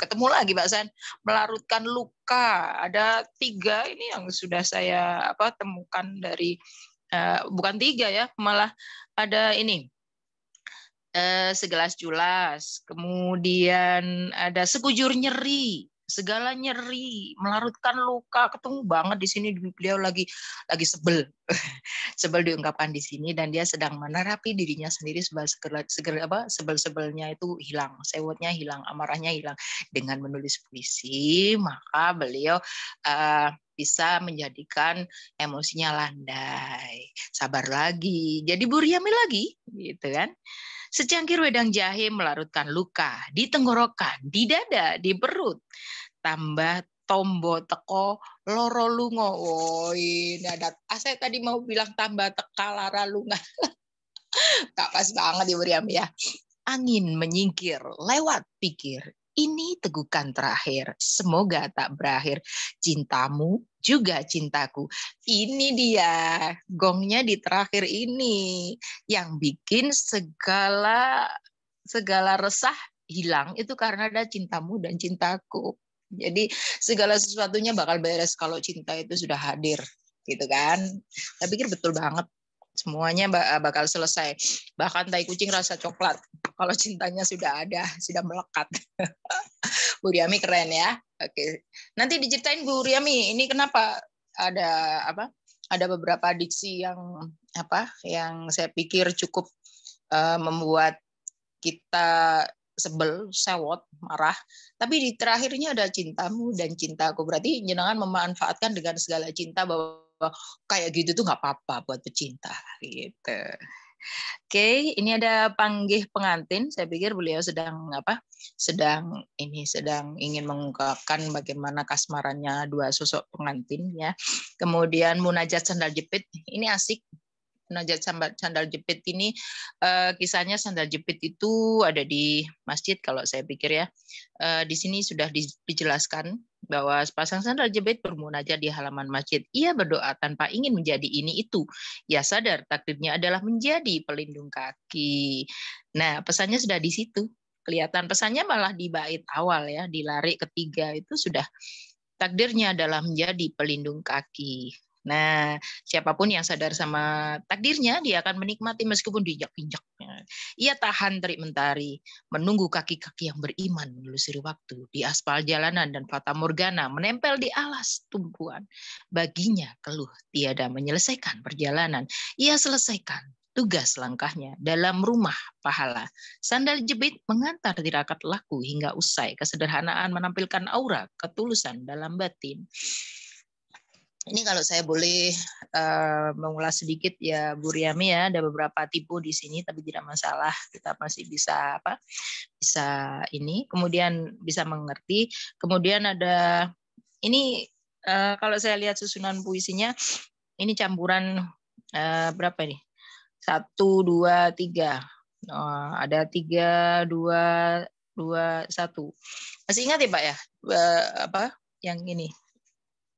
Ketemu lagi Mbak San, melarutkan luka. Ada 3 ini yang sudah saya temukan dari bukan 3 ya, malah ada ini. Segelas culas, kemudian ada sekujur nyeri, segala nyeri, melarutkan luka, ketemu banget di sini. Beliau lagi sebel diungkapkan di sini, dan dia sedang menerapi dirinya sendiri sebel-sebelnya itu hilang, sewotnya hilang, amarahnya hilang dengan menulis puisi. Maka beliau bisa menjadikan emosinya landai, sabar lagi, jadi Bu Riami lagi, gitu kan. Secangkir wedang jahe melarutkan luka di tenggorokan, di dada, di perut. Tambah tombo teko loro lunga. Oh, ini ada. Saya tadi mau bilang tambah teka lara lunga. Tak pas banget Ibu Riam ya. Angin menyingkir lewat pikir. Ini tegukan terakhir. Semoga tak berakhir. Cintamu juga cintaku. Ini dia gongnya di terakhir ini yang bikin segala resah hilang itu karena ada cintamu dan cintaku. Jadi segala sesuatunya bakal beres kalau cinta itu sudah hadir, gitu kan? Saya pikir betul banget. Semuanya bakal selesai. Bahkan tai kucing rasa coklat. Kalau cintanya sudah ada, sudah melekat. Bu Riami keren ya. Oke. Nanti diceritain Bu Riami, ini kenapa ada apa? Ada beberapa diksi yang yang saya pikir cukup membuat kita sebel, sewot, marah. Tapi di terakhirnya ada cintamu dan cintaku. Berarti jenengan memanfaatkan dengan segala cinta bahwa kayak gitu tuh nggak apa-apa buat pecinta gitu. Oke, ini ada panggih pengantin. Saya pikir beliau sedang ingin mengungkapkan bagaimana kasmarannya dua sosok pengantin ya. Kemudian munajat sandal jepit, ini asik. Munajat sandal jepit ini kisahnya sandal jepit itu ada di masjid kalau saya pikir ya. Di sini sudah dijelaskan bahwa sepasang sandal jepit bermunajat di halaman masjid. Ia berdoa tanpa ingin menjadi ini itu. Ia sadar takdirnya adalah menjadi pelindung kaki. Nah, pesannya sudah di situ. Kelihatan pesannya malah di bait awal ya, di lari ketiga itu sudah takdirnya adalah menjadi pelindung kaki. Nah, siapapun yang sadar sama takdirnya, dia akan menikmati meskipun diinjak-injak. Ia tahan terik mentari, menunggu kaki-kaki yang beriman menelusuri waktu di aspal jalanan dan fata morgana menempel di alas tumpuan. Baginya keluh tiada menyelesaikan perjalanan. Ia selesaikan tugas langkahnya dalam rumah pahala. Sandal jepit mengantar tirakat laku hingga usai. Kesederhanaan menampilkan aura ketulusan dalam batin. Ini kalau saya boleh mengulas sedikit ya Bu Riami ya, ada beberapa tipe di sini tapi tidak masalah, kita masih bisa ini, kemudian bisa mengerti. Kemudian ada ini kalau saya lihat susunan puisinya ini campuran berapa ini? 1, 2, 3. Ada 3, 2, 1. Masih ingat ya Pak ya? Yang ini?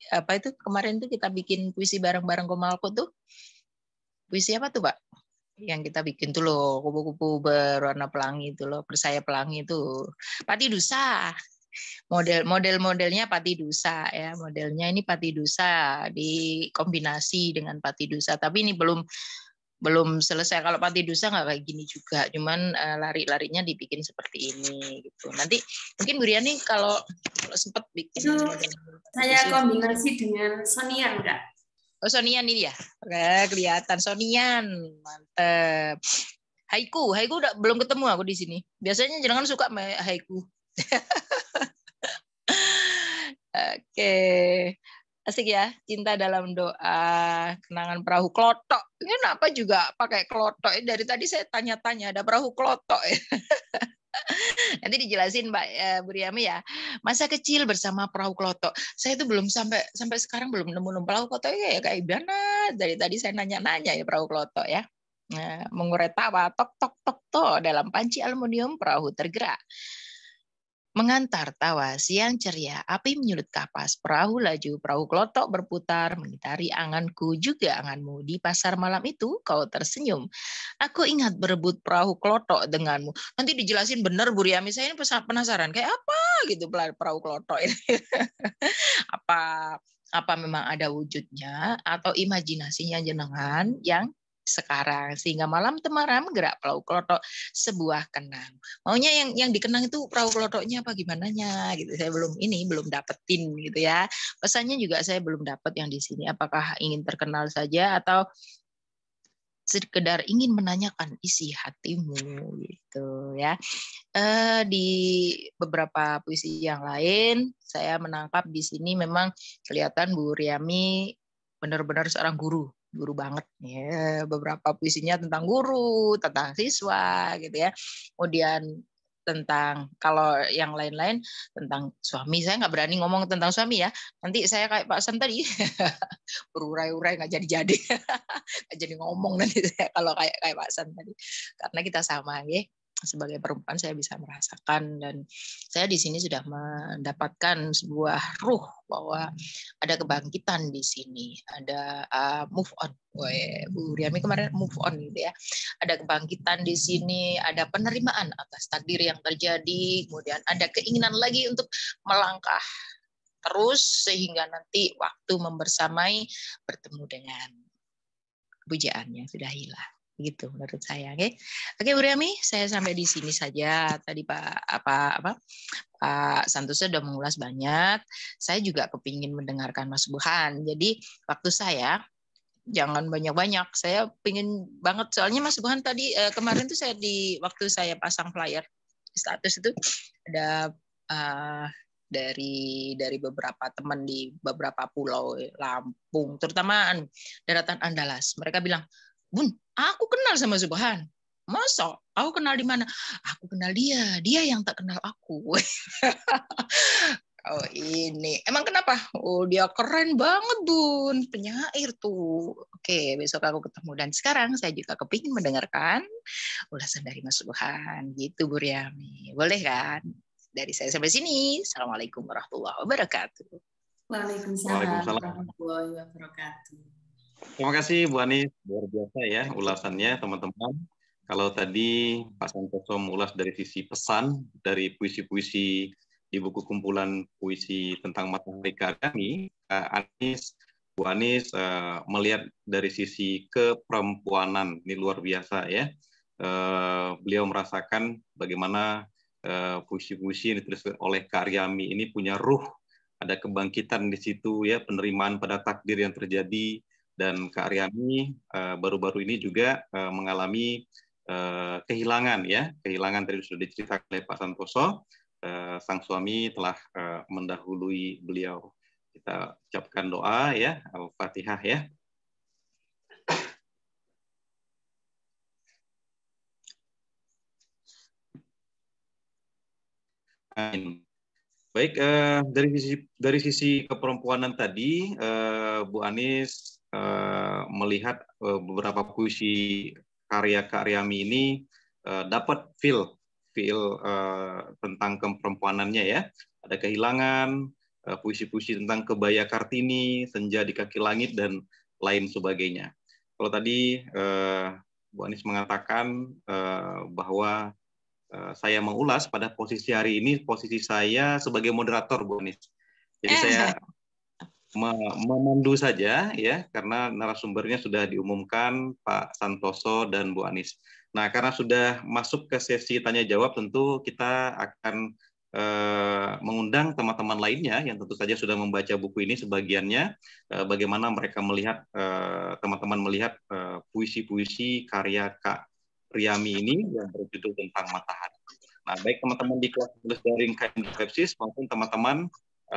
Apa itu kemarin tuh kita bikin puisi bareng-bareng Komalko tuh, puisi apa tuh Pak yang kita bikin tuh loh, kupu-kupu berwarna pelangi itu loh, bersayap pelangi itu Pati Dusa, modelnya Pati Dusa ya, modelnya ini Pati Dusa dikombinasi dengan Pati Dusa, tapi ini belum selesai. Kalau Pati Dusa nggak kayak gini juga, cuman lari-larinya dibikin seperti ini gitu. Nanti mungkin Bu Riani kalau sempat bikin itu saya kombinasi dengan Sonian enggak? Oh Sonian ini ya, oke, kelihatan Sonian, mantep. Haiku udah belum ketemu aku di sini. Biasanya jangan suka haiku. Oke. Asik ya, cinta dalam doa, kenangan perahu klotok. Kenapa juga pakai klotok? Dari tadi saya tanya-tanya, ada perahu klotok ya. Nanti dijelasin Mbak Bu Riami ya. Masa kecil bersama perahu klotok. Saya itu belum sampai sekarang belum nemu perahu klotok ya kayak gimana. Dari tadi saya nanya-nanya ya perahu klotok ya. Nah, mengurai tawa tok tok tok tok dalam panci aluminium perahu tergerak. Mengantar tawa siang ceria, api menyulut kapas, perahu laju, perahu klotok berputar, mengitari anganku juga anganmu. Di pasar malam itu kau tersenyum. Aku ingat berebut perahu klotok denganmu. Nanti dijelasin benar Bu Riami, saya ini penasaran kayak apa gitu perahu klotok ini. apa memang ada wujudnya atau imajinasinya jenengan yang sekarang sehingga malam temaram gerak perahu klotok sebuah kenang. Maunya yang dikenang itu perahu klotoknya apa gimananya gitu. Saya belum dapetin gitu ya. Pesannya juga saya belum dapat yang di sini. Apakah ingin terkenal saja atau sekedar ingin menanyakan isi hatimu gitu ya. Di beberapa puisi yang lain saya menangkap di sini memang kelihatan Bu Riami benar-benar seorang guru banget ya. Beberapa puisinya tentang guru, tentang siswa gitu ya. Kemudian tentang, kalau yang lain-lain tentang suami, saya nggak berani ngomong tentang suami ya. Nanti saya kayak Pak San tadi, berurai-urai nggak jadi-jadi, nggak jadi ngomong nanti saya kalau kayak Pak San tadi. Karena kita sama, ya. Sebagai perempuan saya bisa merasakan, dan saya di sini sudah mendapatkan sebuah ruh bahwa ada kebangkitan di sini, ada move on. Bu Riami kemarin move on gitu ya. Ada kebangkitan di sini, ada penerimaan atas takdir yang terjadi, kemudian ada keinginan lagi untuk melangkah terus sehingga nanti waktu membersamai bertemu dengan pujaannya sudah hilang. Gitu menurut saya. Oke, Bu Riami, saya sampai di sini saja. Tadi Pak Santoso sudah mengulas banyak. Saya juga kepingin mendengarkan Mas Burhan. Jadi waktu saya jangan banyak-banyak. Saya pingin banget, soalnya Mas Burhan tadi kemarin tuh saya waktu saya pasang flyer status itu ada dari beberapa teman di beberapa pulau Lampung, terutama daratan Andalas. Mereka bilang, Bun, aku kenal sama Subhan. Masa? Aku kenal di mana? Aku kenal dia yang tak kenal aku. Oh ini, emang kenapa? Oh dia keren banget Bun, penyair tuh. Oke, besok aku ketemu. Dan sekarang saya juga kepingin mendengarkan ulasan dari Mas Subhan. Gitu Bu Riami. Boleh kan? Dari saya sampai sini. Assalamualaikum warahmatullahi wabarakatuh. Waalaikumsalam warahmatullahi wabarakatuh. Terima kasih Bu Anis, luar biasa ya ulasannya teman-teman. Kalau tadi Pak Santoso mengulas dari sisi pesan dari puisi-puisi di buku kumpulan puisi tentang Matahari Karyami, Bu Anis melihat dari sisi keperempuanan, ini luar biasa ya. Beliau merasakan bagaimana puisi-puisi yang ditulis oleh Karyami ini punya ruh, ada kebangkitan di situ ya, penerimaan pada takdir yang terjadi. Dan Kak Aryani baru-baru ini juga mengalami kehilangan ya, kehilangan tadi sudah diceritakan oleh Pak Santoso, sang suami telah mendahului beliau. Kita ucapkan doa ya, Al-Fatihah ya. Amin. Baik, dari sisi keperempuanan tadi, Bu Anis melihat beberapa puisi karya Kak Aryami ini dapat feel tentang keperempuanannya ya. Ada kehilangan, puisi-puisi tentang Kebaya Kartini, Senja di Kaki Langit, dan lain sebagainya. Kalau tadi Bu Anis mengatakan bahwa saya mengulas pada posisi hari ini, posisi saya sebagai moderator, Bu Anis. Jadi saya memandu saja ya, karena narasumbernya sudah diumumkan Pak Santoso dan Bu Anis. Nah, karena sudah masuk ke sesi tanya jawab, tentu kita akan mengundang teman-teman lainnya yang tentu saja sudah membaca buku ini sebagiannya, bagaimana mereka melihat, teman-teman melihat puisi-puisi karya Kak Riami ini yang berjudul tentang Matahari. Nah, baik teman-teman di kelas tulis daring KMD Alepsis maupun teman-teman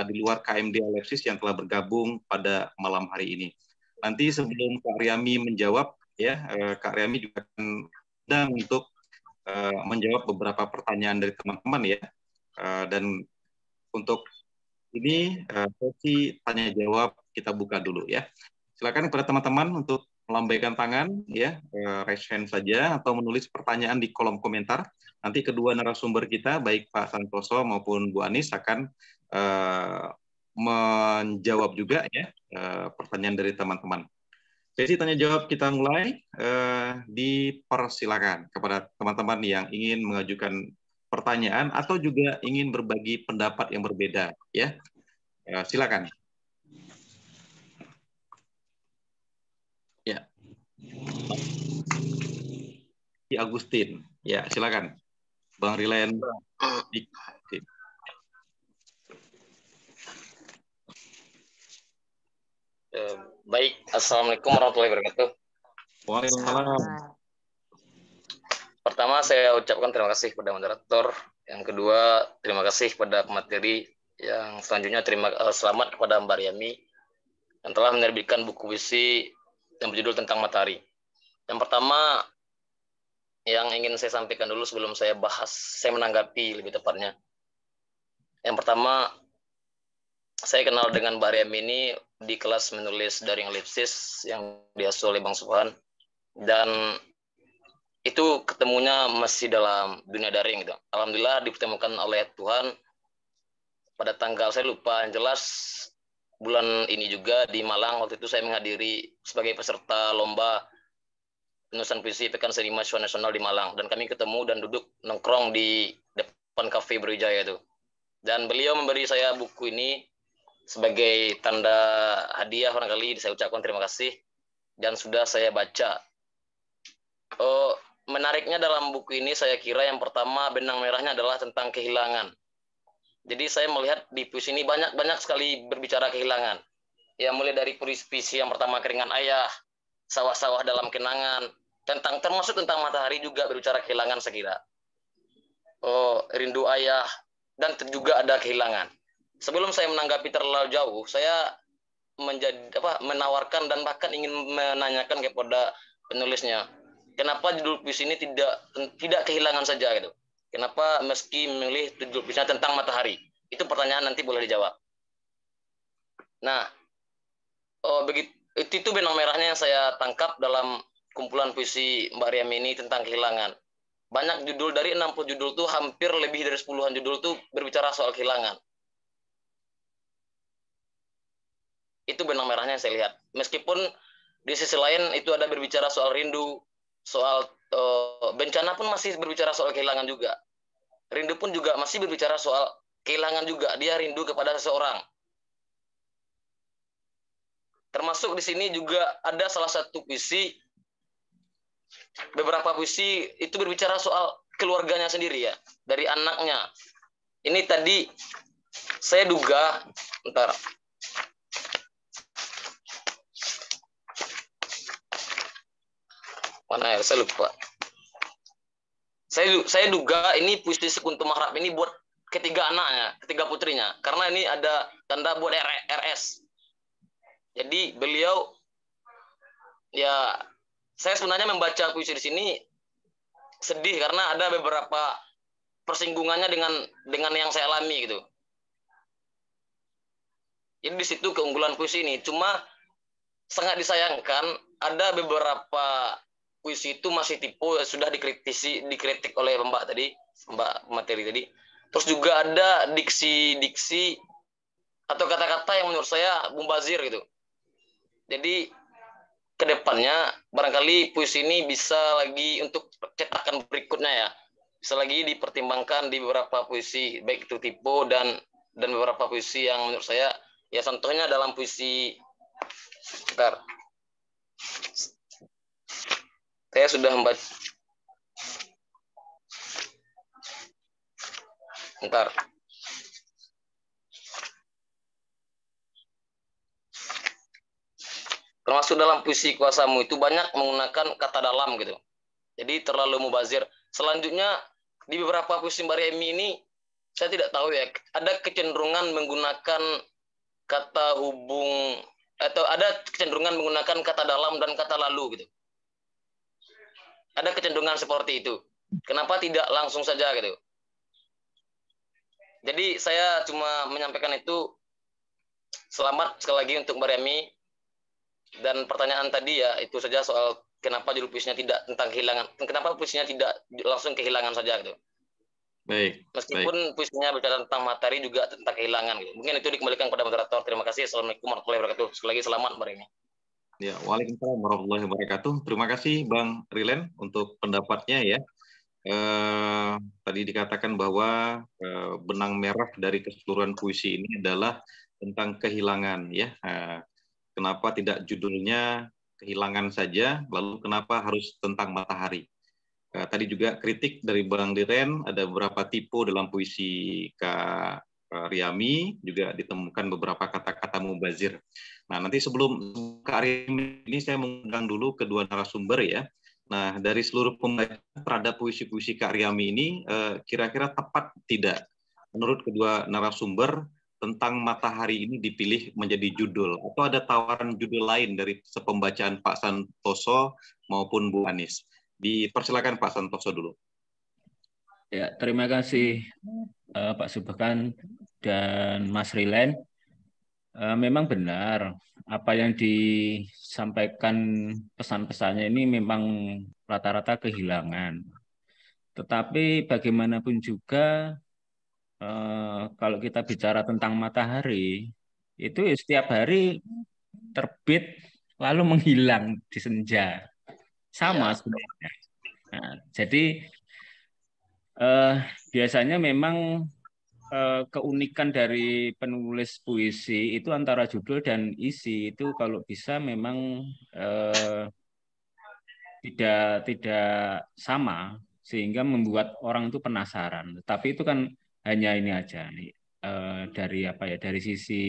di luar KMD Alepsis yang telah bergabung pada malam hari ini. Nanti sebelum Kak Riami menjawab, ya Kak Riami juga akan undang untuk menjawab beberapa pertanyaan dari teman-teman ya. Dan untuk ini sesi tanya jawab kita buka dulu ya. Silakan kepada teman-teman untuk melambaikan tangan ya, raise hand saja atau menulis pertanyaan di kolom komentar. Nanti kedua narasumber kita baik Pak Santoso maupun Bu Anis akan menjawab juga ya pertanyaan dari teman-teman. Sesi tanya jawab kita mulai. Dipersilakan kepada teman-teman yang ingin mengajukan pertanyaan atau juga ingin berbagi pendapat yang berbeda ya. Silakan. Ya. Di Agustin. Ya, silakan. Bang Rilen. Baik, Assalamualaikum warahmatullahi wabarakatuh. Waalaikumsalam. Pertama, saya ucapkan terima kasih kepada moderator. Yang kedua, terima kasih kepada pemateri. Yang selanjutnya, selamat kepada Mbak Riami yang telah menerbitkan buku puisi yang berjudul tentang Matahari. Yang pertama, yang ingin saya sampaikan dulu sebelum saya menanggapi lebih tepatnya. Yang pertama, saya kenal dengan Mbak Riam ini di kelas menulis daring elipsis yang diasuh oleh Bang Subhan, dan itu ketemunya masih dalam dunia daring gitu. Alhamdulillah dipertemukan oleh Tuhan pada tanggal, saya lupa yang jelas, bulan ini juga di Malang. Waktu itu saya menghadiri sebagai peserta lomba penulisan puisi Pekan Seni Mahasiswa Nasional di Malang, dan kami ketemu dan duduk nongkrong di depan kafe Brawijaya itu. Dan beliau memberi saya buku ini sebagai tanda hadiah, barangkali saya ucapkan terima kasih, dan sudah saya baca. Menariknya dalam buku ini saya kira yang pertama benang merahnya adalah tentang kehilangan. Jadi saya melihat di puisi ini banyak sekali berbicara kehilangan. Ya, mulai dari puisi yang pertama Keringan Ayah, Sawah-sawah dalam kenangan, termasuk tentang matahari juga berbicara kehilangan saya kira. Rindu ayah, dan juga ada kehilangan. Sebelum saya menanggapi terlalu jauh, saya menawarkan dan bahkan ingin menanyakan kepada penulisnya, kenapa judul puisi ini tidak kehilangan saja gitu? Kenapa meski memilih judul puisinya tentang matahari? Itu pertanyaan, nanti boleh dijawab. Nah, begitu, itu benang merahnya yang saya tangkap dalam kumpulan puisi Mbak Riam ini tentang kehilangan. Banyak judul, dari 60 judul tuh hampir lebih dari 10-an judul tuh berbicara soal kehilangan. Itu benang merahnya yang saya lihat. Meskipun di sisi lain itu ada berbicara soal rindu, soal bencana pun masih berbicara soal kehilangan juga. Rindu pun juga masih berbicara soal kehilangan juga. Dia rindu kepada seseorang. Termasuk di sini juga ada salah satu puisi, beberapa puisi itu berbicara soal keluarganya sendiri ya, dari anaknya. Ini tadi saya duga, mana ya, saya lupa. Saya duga ini puisi Sekuntum Mahrab ini buat ketiga anaknya, ketiga putrinya, karena ini ada tanda buat RS. Jadi beliau, ya, saya sebenarnya membaca puisi di sini sedih karena ada beberapa persinggungannya dengan yang saya alami gitu. Jadi di situ keunggulan puisi ini. Cuma sangat disayangkan ada beberapa puisi itu masih tipu, sudah dikritik oleh Mbak materi tadi. Terus juga ada diksi atau kata-kata yang menurut saya mubazir gitu. Jadi kedepannya barangkali puisi ini bisa lagi untuk cetakan berikutnya ya, bisa lagi dipertimbangkan di beberapa puisi, baik itu tipe dan beberapa puisi yang menurut saya ya, contohnya dalam puisi, saya sudah membaca, termasuk dalam puisi Kuasamu itu banyak menggunakan kata dalam gitu. Jadi terlalu mubazir. Selanjutnya di beberapa puisi Mbak Riam ini saya tidak tahu ya, ada kecenderungan menggunakan kata hubung, atau ada kecenderungan menggunakan kata dalam dan kata lalu gitu. Ada kecenderungan seperti itu. Kenapa tidak langsung saja gitu? Jadi saya cuma menyampaikan itu. Selamat sekali lagi untuk Mbak Riami. Dan pertanyaan tadi ya, itu saja soal kenapa judul puisinya tidak tentang kehilangan. Kenapa puisinya tidak langsung kehilangan saja gitu. Baik. Meskipun puisinya bicara tentang materi juga tentang kehilangan gitu. Mungkin itu dikembalikan kepada moderator. Terima kasih. Assalamualaikum warahmatullahi wabarakatuh. Sekali lagi selamat Mbak Riami. Ya, waalaikumsalam warahmatullahi wabarakatuh. Terima kasih Bang Rilen untuk pendapatnya ya. Tadi dikatakan bahwa benang merah dari keseluruhan puisi ini adalah tentang kehilangan ya. Kenapa tidak judulnya kehilangan saja, lalu kenapa harus tentang matahari? Tadi juga kritik dari Bang Diren, ada beberapa tipe dalam puisi Kak Riami, juga ditemukan beberapa kata-kata mubazir. Nah, nanti sebelum Kak Riami ini saya mengundang dulu kedua narasumber ya. Nah, dari seluruh pembaca terhadap puisi-puisi Kak Riami ini, kira-kira tepat tidak menurut kedua narasumber tentang matahari ini dipilih menjadi judul, atau ada tawaran judul lain dari sepembacaan Pak Santoso maupun Bu Anis? Dipersilakan Pak Santoso dulu. Ya, terima kasih Pak Subhan dan Mas Rilen. Memang benar apa yang disampaikan pesan-pesannya ini memang rata-rata kehilangan. Tetapi bagaimanapun juga kalau kita bicara tentang matahari, itu ya setiap hari terbit lalu menghilang di senja. Sama sebenarnya. Nah, jadi biasanya memang keunikan dari penulis puisi itu antara judul dan isi itu kalau bisa memang tidak sama sehingga membuat orang itu penasaran. Tapi itu kan hanya ini aja dari apa ya, dari sisi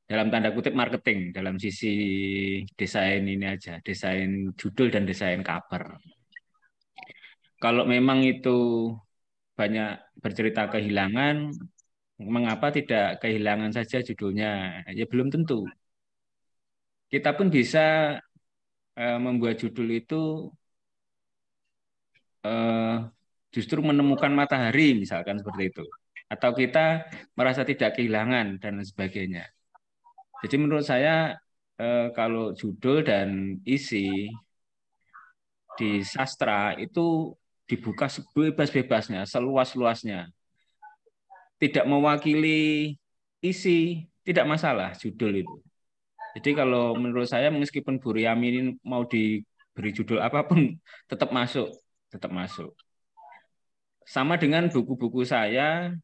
dalam tanda kutip marketing, dalam sisi desain ini aja, desain judul dan desain cover. Kalau memang itu banyak bercerita kehilangan, mengapa tidak kehilangan saja judulnya? Ya belum tentu. Kita pun bisa membuat judul itu justru menemukan matahari, misalkan seperti itu. Atau kita merasa tidak kehilangan dan sebagainya. Jadi menurut saya kalau judul dan isi di sastra itu dibuka sebebas-bebasnya, seluas-luasnya. Tidak mewakili isi, tidak masalah judul itu. Jadi kalau menurut saya meskipun Buryami ini mau diberi judul apapun, tetap masuk, tetap masuk. Sama dengan buku-buku saya,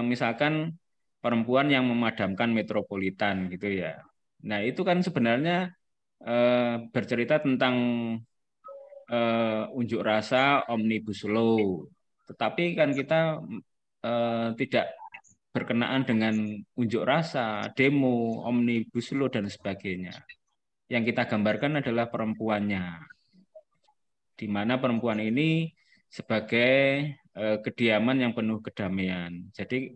misalkan perempuan yang memadamkan metropolitan gitu ya. Nah itu kan sebenarnya bercerita tentang unjuk rasa omnibus law. Tetapi kan kita tidak berkenaan dengan unjuk rasa, demo, omnibus law dan sebagainya. Yang kita gambarkan adalah perempuannya, di mana perempuan ini sebagai kediaman yang penuh kedamaian. Jadi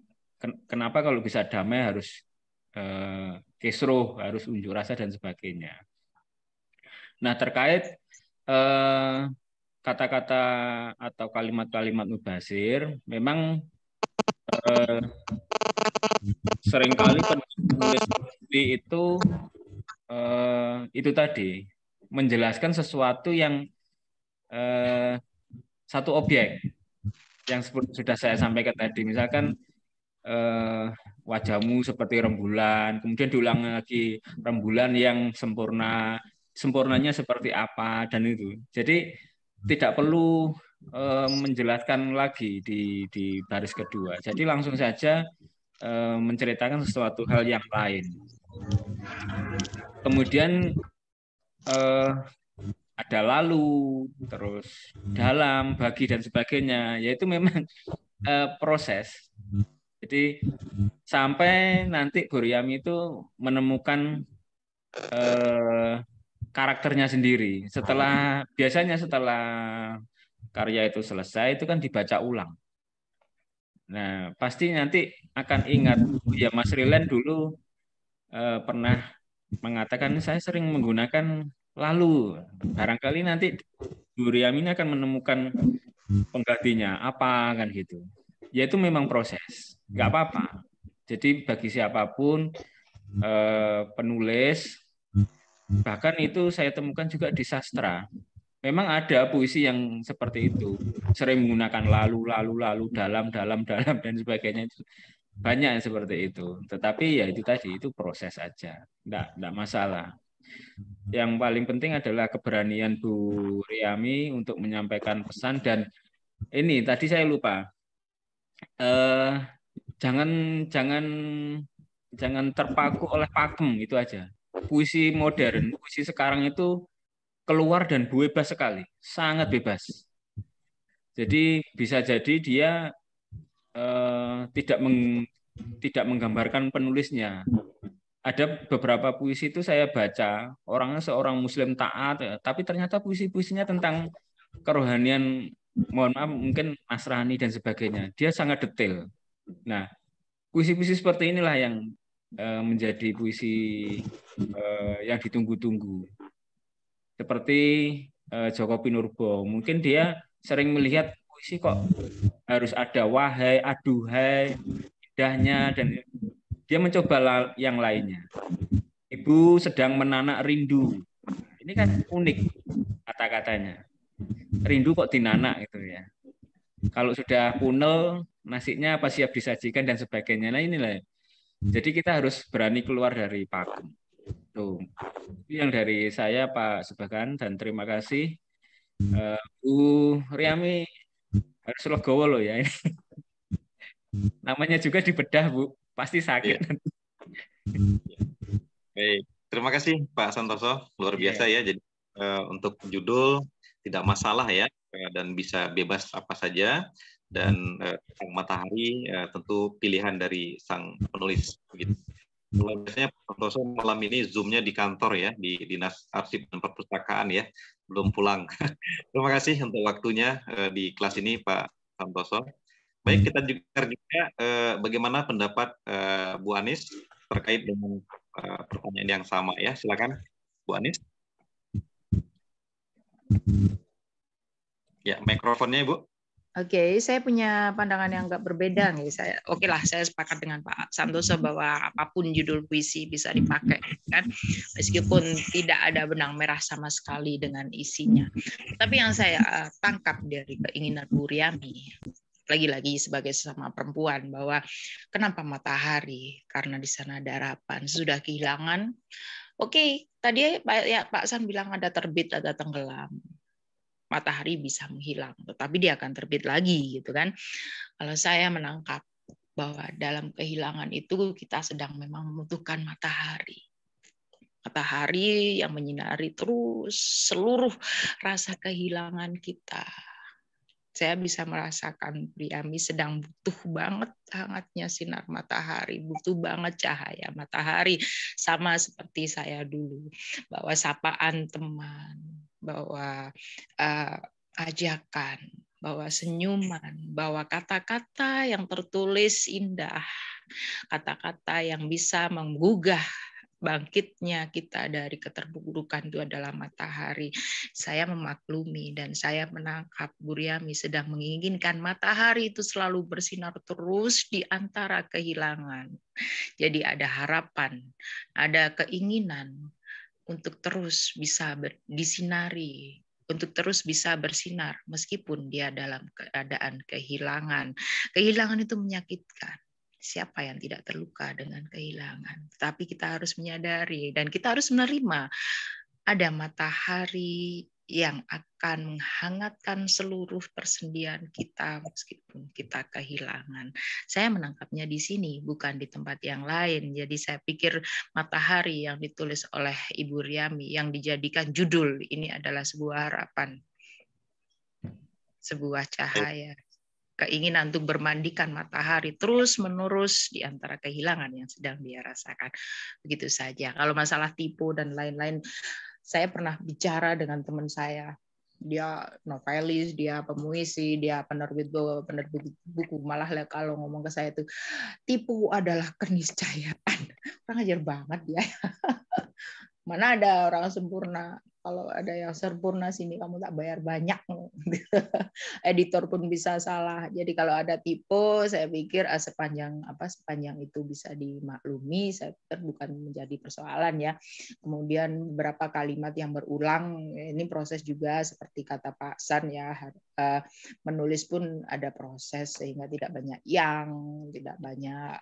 kenapa kalau bisa damai harus kisruh, harus unjuk rasa dan sebagainya. Nah terkait kata-kata atau kalimat-kalimat mubazir, memang seringkali penulis itu tadi menjelaskan sesuatu yang satu objek yang sudah saya sampaikan tadi, misalkan wajahmu seperti rembulan, kemudian diulang lagi rembulan yang sempurna, sempurnanya seperti apa dan itu. Jadi tidak perlu menjelaskan lagi di baris kedua. Jadi langsung saja menceritakan sesuatu hal yang lain. Kemudian ada lalu, terus dalam, bagi dan sebagainya. Yaitu memang proses. Jadi sampai nanti Buryami itu menemukan karakternya sendiri. Biasanya setelah karya itu selesai, itu kan dibaca ulang. Nah, pasti nanti akan ingat, ya Mas Rilen dulu pernah mengatakan saya sering menggunakan lalu. Barangkali nanti Buryami ini akan menemukan penggantinya apa kan gitu. Ya itu memang proses, nggak apa-apa. Jadi bagi siapapun penulis, bahkan itu saya temukan juga di sastra. Memang ada puisi yang seperti itu, sering menggunakan lalu, dalam, dan sebagainya. Itu banyak yang seperti itu. Tetapi ya itu tadi, itu proses aja, enggak masalah. Yang paling penting adalah keberanian Bu Riami untuk menyampaikan pesan. Dan ini tadi saya lupa, jangan terpaku oleh pakem, itu aja. Puisi modern, puisi sekarang itu keluar dan bebas sekali, sangat bebas. Jadi bisa jadi dia tidak menggambarkan penulisnya. Ada beberapa puisi itu saya baca, orangnya seorang Muslim taat, tapi ternyata puisi-puisinya tentang kerohanian, mohon maaf, mungkin Nasrani dan sebagainya. Dia sangat detail. Nah, puisi-puisi seperti inilah yang menjadi puisi yang ditunggu-tunggu. Seperti Joko Pinurbo. Mungkin dia sering melihat puisi kok harus ada wahai, aduhai, indahnya, dan dia mencoba yang lainnya. Ibu sedang menanak rindu. Ini kan unik kata-katanya. Rindu kok dinanak gitu ya. Kalau sudah punel, nasinya apa siap disajikan dan sebagainya. Nah inilah. Jadi kita harus berani keluar dari pakem. Tuh. Itu yang dari saya Pak Sebagan, dan terima kasih. Bu Riami harus legowo loh ya. Namanya juga dibedah Bu, pasti sakit. Iya. Baik, terima kasih Pak Santoso, luar biasa ya. Jadi untuk judul tidak masalah ya, dan bisa bebas apa saja. Dan Sang Matahari tentu pilihan dari sang penulis. Begitu. Biasanya Pak Santoso malam ini Zoom-nya di kantor ya, di Dinas Arsip dan Perpustakaan ya, belum pulang. Terima kasih untuk waktunya di kelas ini Pak Santoso. Baik, kita juga bagaimana pendapat Bu Anis terkait dengan pertanyaan yang sama ya. Silakan Bu Anis. Ya, mikrofonnya Ibu. Oke, saya punya pandangan yang agak berbeda nih. Saya sepakat dengan Pak Santoso bahwa apapun judul puisi bisa dipakai, kan, meskipun tidak ada benang merah sama sekali dengan isinya. Tapi yang saya tangkap dari keinginan Bu Riami, lagi-lagi sebagai sesama perempuan, bahwa kenapa matahari? Karena di sana ada harapan. Sudah kehilangan. Oke, tadi Pak San bilang ada terbit, ada tenggelam. Matahari bisa menghilang, tetapi dia akan terbit lagi, gitu kan. Kalau saya menangkap bahwa dalam kehilangan itu kita sedang memang membutuhkan matahari. Matahari yang menyinari terus seluruh rasa kehilangan kita. Saya bisa merasakan Priami sedang butuh banget hangatnya sinar matahari, butuh banget cahaya matahari, sama seperti saya dulu, bahwa sapaan teman, bahwa ajakan, bahwa senyuman, bahwa kata-kata yang tertulis indah, kata-kata yang bisa menggugah bangkitnya kita dari keterpurukan itu adalah matahari. Saya memaklumi dan saya menangkap Bu Riami sedang menginginkan matahari itu selalu bersinar terus di antara kehilangan. Jadi ada harapan, ada keinginan untuk terus bisa disinari, untuk terus bisa bersinar meskipun dia dalam keadaan kehilangan. Kehilangan itu menyakitkan. Siapa yang tidak terluka dengan kehilangan? Tapi kita harus menyadari dan kita harus menerima ada matahari yang akan menghangatkan seluruh persendian kita meskipun kita kehilangan. Saya menangkapnya di sini, bukan di tempat yang lain. Jadi saya pikir matahari yang ditulis oleh Ibu Riami, yang dijadikan judul ini adalah sebuah harapan, sebuah cahaya. Keinginan untuk bermandikan matahari terus-menerus di antara kehilangan yang sedang dia rasakan. Begitu saja. Kalau masalah tipu dan lain-lain, saya pernah bicara dengan teman saya. Dia novelis, dia pemuisi, dia penerbit buku. Malah kalau ngomong ke saya itu, tipu adalah keniscayaan. Orang ajar banget dia. Mana ada orang sempurna? Kalau ada yang sempurna sini kamu tak bayar banyak. Editor pun bisa salah. Jadi kalau ada tipe, saya pikir sepanjang itu bisa dimaklumi, saya pikir bukan menjadi persoalan ya. Kemudian beberapa kalimat yang berulang, ini proses juga seperti kata Pak San ya. Menulis pun ada proses sehingga tidak banyak tidak banyak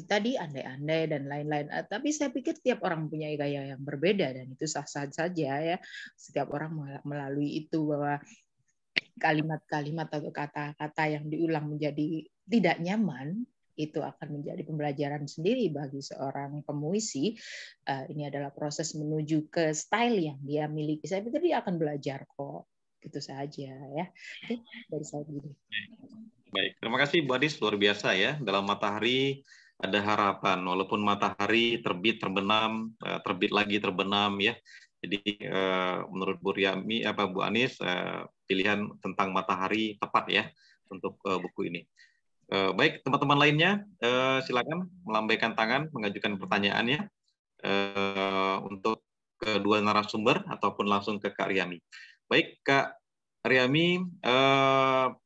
tadi andai-andai dan lain-lain. Tapi saya pikir tiap orang punya gaya yang berbeda dan itu sah-sah saja ya. Setiap orang melalui itu, bahwa kalimat-kalimat atau kata-kata yang diulang menjadi tidak nyaman itu akan menjadi pembelajaran sendiri bagi seorang pemuisi. Ini adalah proses menuju ke style yang dia miliki. Saya pikir dia akan belajar kok. Gitu saja ya. Dari saya begini. Baik, terima kasih Bu Adis, luar biasa ya. Dalam matahari ada harapan, walaupun matahari terbit, terbenam, terbit lagi, terbenam ya. Jadi menurut Bu Riami, Bu Anis, pilihan tentang matahari tepat ya untuk buku ini. Baik, teman-teman lainnya, silakan melambaikan tangan, mengajukan pertanyaannya untuk kedua narasumber ataupun langsung ke Kak Riami. Baik, Kak Riami,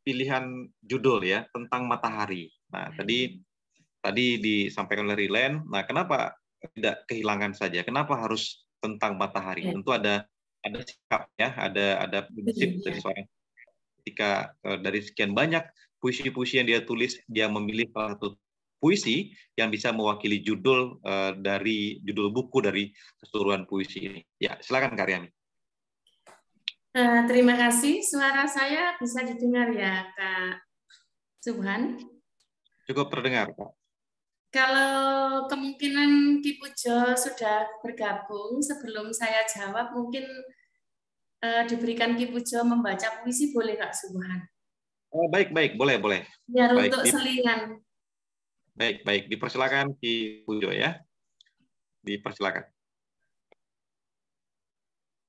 pilihan judul ya tentang matahari. Nah, tadi disampaikan oleh Rilen. Nah, kenapa tidak kehilangan saja? Kenapa harus tentang matahari? Tentu ada sikap ya, ada prinsip dari seorang. Ketika dari sekian banyak puisi-puisi yang dia tulis, dia memilih salah satu puisi yang bisa mewakili judul dari judul buku dari keseluruhan puisi ini. Ya, silakan Kak Riami. Terima kasih. Suara saya bisa didengar ya, Kak Subhan? Cukup terdengar, Pak. Kalau kemungkinan Ki Pujo sudah bergabung, sebelum saya jawab, mungkin diberikan Ki Pujo membaca puisi, boleh Kak Subhan? Oh, baik, boleh. Biar baik, untuk selingan. Baik, dipersilakan Ki Pujo ya. Dipersilakan.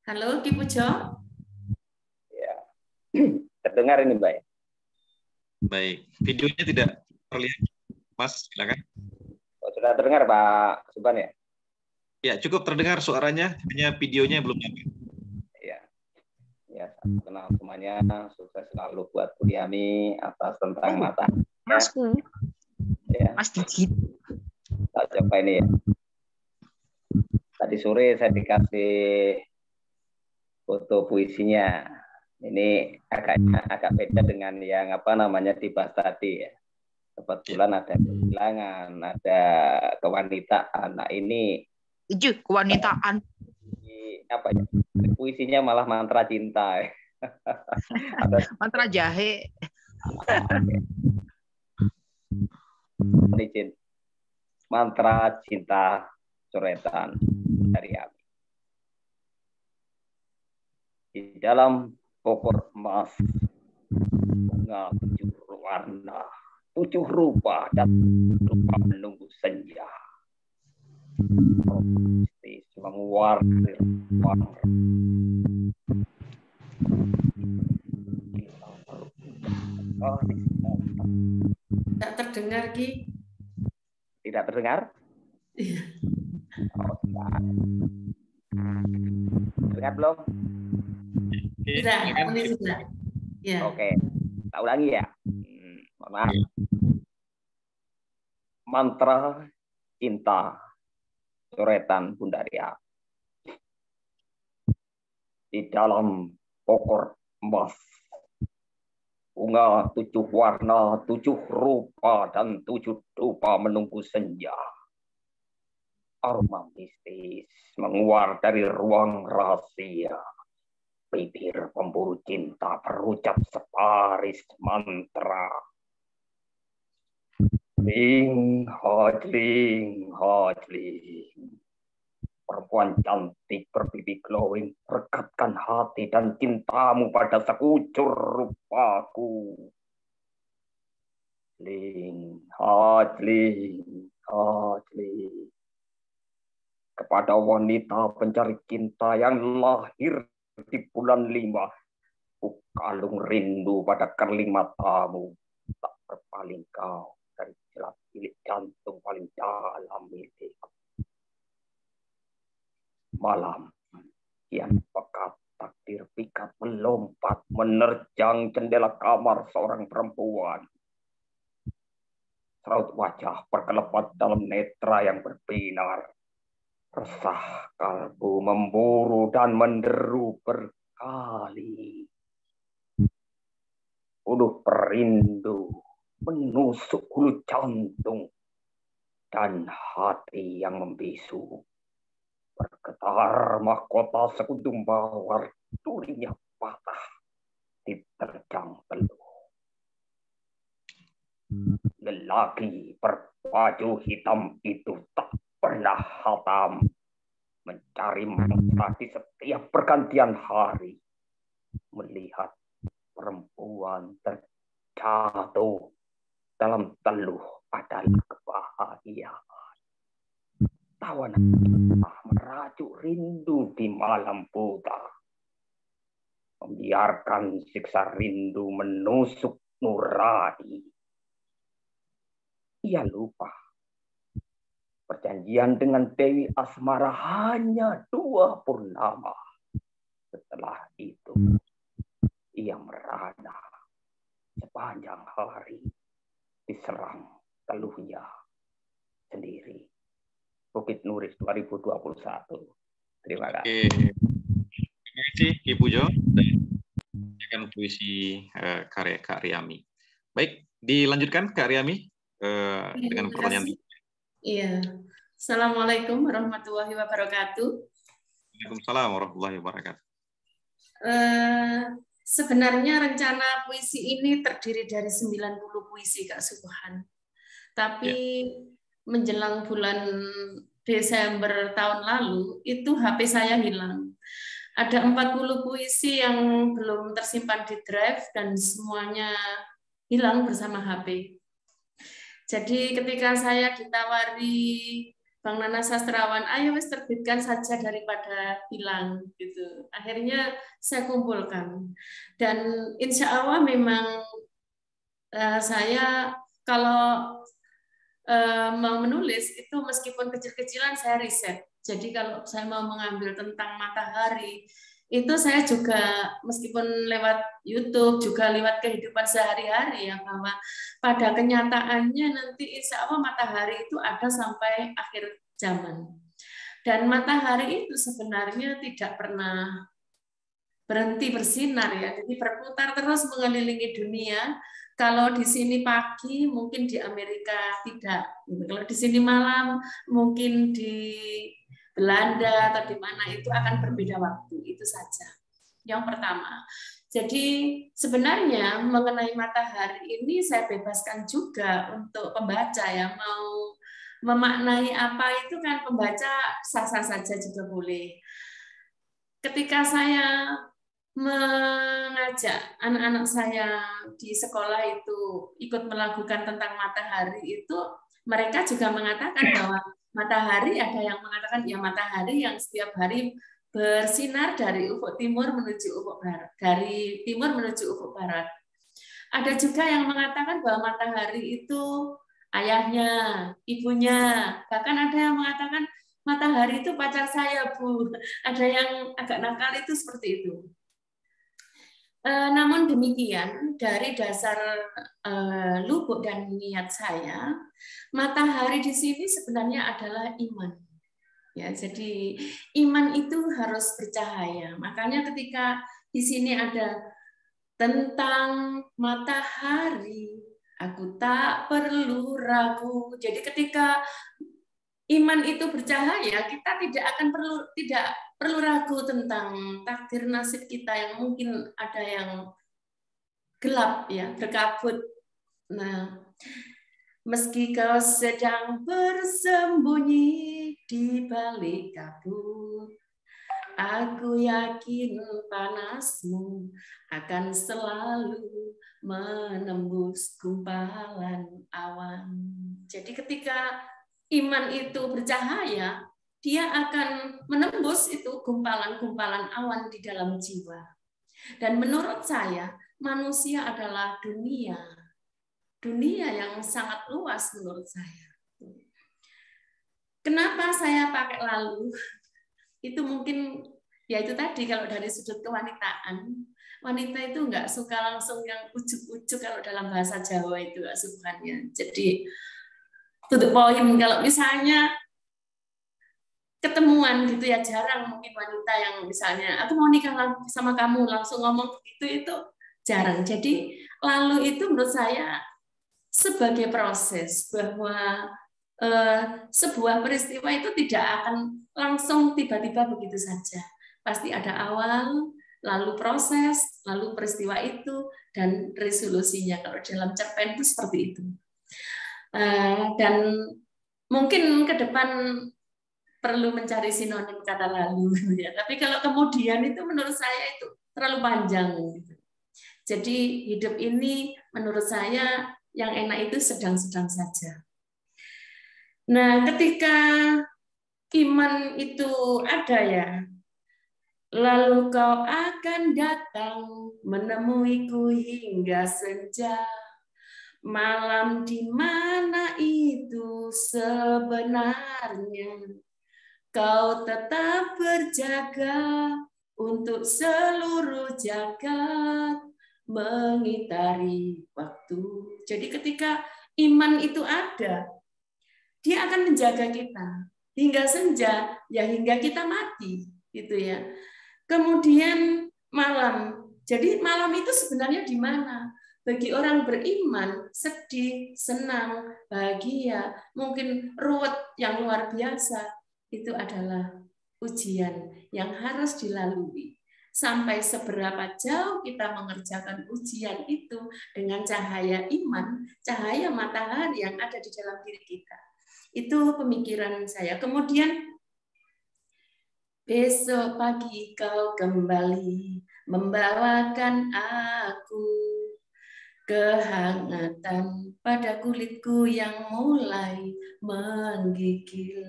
Halo, Ki Pujo. Ya, terdengar ini, Mbak. Baik, videonya tidak terlihat, Mas, silakan. Oh, sudah terdengar, Pak Subhan ya? Ya, cukup terdengar suaranya, hanya videonya belum dapat. Ya, kenal semuanya, sukses selalu buat Bu Riami atas tentang mata. Masku. Ya. Mas Digit. Tak coba ini ya. Tadi sore saya dikasih foto puisinya. Ini agak beda dengan yang dibahas tadi ya. Kebetulan ada kehilangan, ada kewanitaan. Nah ini kewanitaan. Puisinya malah mantra cinta. Mantra jahe. Mantra cinta coretan dari Ami. Di dalam pokok emas, bunga 7 warna, 7 rupa dan rupa menunggu senja. Menguartir Tidak terdengar, Ki. Tidak terdengar? Iya. Terdengar belum? Sudah. Ya. Oke, tak ulangi ya. Maaf. Mantra cinta coretan Bunda Ria. Di dalam pokok emas, bunga 7 warna, 7 rupa dan 7 dupa menunggu senja. Aroma mistis menguar dari ruang rahasia. Bibir pemburu cinta berucap separis mantra. Ling, hotling. Perempuan cantik berpipi glowing, rekatkan hati dan cintamu pada sekujur rupaku. Ling, hotling. Kepada wanita pencari cinta yang lahir di bulan 5, ku kalung rindu pada kerling matamu, tak berpaling kau dari celah bilik jantung paling dalam milikku. Malam kian pekat, takdir pikat melompat menerjang jendela kamar seorang perempuan. Seraut wajah berkelebat dalam netra yang berbinar. Resah kalbu memburu dan menderu berkali. Uluh perindu menusuk hulu jantung dan hati yang membisu. Bergetar mahkota sekudung mawar, durinya patah diterjang peluh. Lelaki berbaju hitam itu tak pernah hatam, mencari mantra di setiap pergantian hari, melihat perempuan terjatuh dalam teluh adalah kebahagiaan. Tawanan merajuk rindu di malam buta, membiarkan siksa rindu menusuk nurani. Ia lupa Perjanjian dengan Dewi Asmara hanya 2 purnama. Setelah itu, ia merana sepanjang hari diserang teluhnya sendiri. Bukit Nuris 2021. Terima kasih. Terima kasih Ibu Jo dan puisi karya Kak Riami. Baik, dilanjutkan Kak Riami dengan pertanyaan. Iya. Assalamualaikum warahmatullahi wabarakatuh. Waalaikumsalam warahmatullahi wabarakatuh. Sebenarnya rencana puisi ini terdiri dari 90 puisi Kak Subhan. Tapi menjelang bulan Desember tahun lalu itu HP saya hilang. Ada 40 puisi yang belum tersimpan di drive dan semuanya hilang bersama HP. Jadi ketika saya ditawari Bang Nana Sastrawan, ayo wis terbitkan saja daripada hilang gitu. Akhirnya saya kumpulkan. Dan insya Allah memang saya kalau mau menulis itu meskipun kecil-kecilan saya riset. Jadi kalau saya mau mengambil tentang matahari, itu saya juga meskipun lewat YouTube, juga lewat kehidupan sehari-hari ya, bahwa pada kenyataannya nanti insya Allah matahari itu ada sampai akhir zaman. Dan matahari itu sebenarnya tidak pernah berhenti bersinar ya, jadi berputar terus mengelilingi dunia. Kalau di sini pagi, mungkin di Amerika tidak. Kalau di sini malam, mungkin di Belanda atau di mana itu akan berbeda waktu, itu saja. Yang pertama. Jadi sebenarnya mengenai matahari ini saya bebaskan juga untuk pembaca ya, mau memaknai apa itu kan pembaca sah-sah saja juga boleh. Ketika saya mengajak anak-anak saya di sekolah itu ikut melakukan tentang matahari itu, mereka juga mengatakan bahwa matahari, ada yang mengatakan ya matahari yang setiap hari bersinar dari ufuk timur menuju ufuk barat, dari timur menuju ufuk barat. Ada juga yang mengatakan bahwa matahari itu ayahnya, ibunya, bahkan ada yang mengatakan matahari itu pacar saya, Bu. Ada yang agak nakal itu seperti itu. Namun demikian, dari dasar lubuk dan niat saya, matahari di sini sebenarnya adalah iman. Ya, jadi iman itu harus bercahaya. Makanya ketika di sini ada tentang matahari, aku tak perlu ragu. Jadi ketika iman itu bercahaya, kita tidak perlu ragu tentang takdir nasib kita yang mungkin ada yang gelap ya, berkabut. Nah, meski kau sedang bersembunyi di balik kabut, aku yakin panasmu akan selalu menembus gumpalan awan. Jadi ketika iman itu bercahaya, dia akan menembus itu gumpalan-gumpalan awan di dalam jiwa. Dan menurut saya, manusia adalah dunia yang sangat luas menurut saya. Kenapa saya pakai lalu? Itu mungkin, ya itu tadi kalau dari sudut kewanitaan, wanita itu nggak suka langsung yang ujuk-ujuk kalau dalam bahasa Jawa itu asuhannya. Jadi to the point, kalau misalnya ketemuan gitu ya, jarang mungkin wanita yang misalnya aku mau nikah sama kamu langsung ngomong begitu, itu jarang. Jadi lalu itu menurut saya sebagai proses bahwa sebuah peristiwa itu tidak akan langsung tiba-tiba begitu saja. Pasti ada awal, lalu proses, lalu peristiwa itu, dan resolusinya. Kalau dalam cerpen itu seperti itu. Dan mungkin ke depan perlu mencari sinonim kata lalu. Ya. Tapi kalau kemudian itu menurut saya itu terlalu panjang. Jadi hidup ini menurut saya yang enak itu sedang-sedang saja. Nah, ketika iman itu ada ya, lalu kau akan datang menemuiku hingga senja, malam di mana itu sebenarnya kau tetap berjaga untuk seluruh jagat mengitari waktu. Jadi ketika iman itu ada, dia akan menjaga kita hingga senja, ya hingga kita mati, gitu ya. Kemudian malam. Jadi malam itu sebenarnya di mana? Bagi orang beriman, sedih, senang, bahagia, mungkin ruwet yang luar biasa, itu adalah ujian yang harus dilalui. Sampai seberapa jauh kita mengerjakan ujian itu dengan cahaya iman, cahaya matahari yang ada di dalam diri kita. Itu pemikiran saya. Kemudian besok pagi kau kembali membawakan aku kehangatan pada kulitku yang mulai menggigil.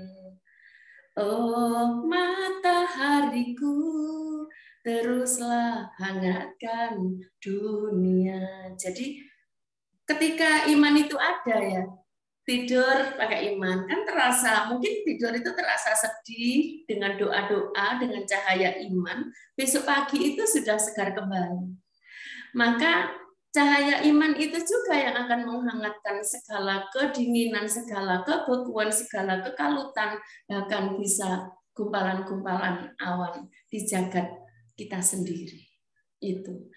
Oh matahariku, teruslah hangatkan dunia. Jadi ketika iman itu ada ya, tidur pakai iman, kan terasa, mungkin tidur itu terasa sedih dengan doa-doa, dengan cahaya iman, besok pagi itu sudah segar kembali. Maka cahaya iman itu juga yang akan menghangatkan segala kedinginan, segala kebekuan, segala kekalutan, bahkan bisa gumpalan-gumpalan awan di jagat kita sendiri. Itu.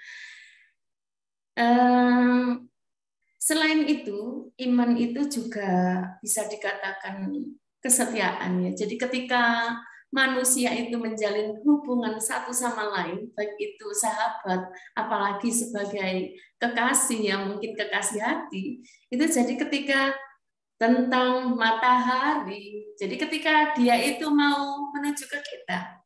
Selain itu, iman itu juga bisa dikatakan kesetiaan ya. Jadi ketika manusia itu menjalin hubungan satu sama lain, baik itu sahabat, apalagi sebagai kekasih yang mungkin kekasih hati, itu jadi ketika tentang matahari. Jadi ketika dia itu mau menuju ke kita,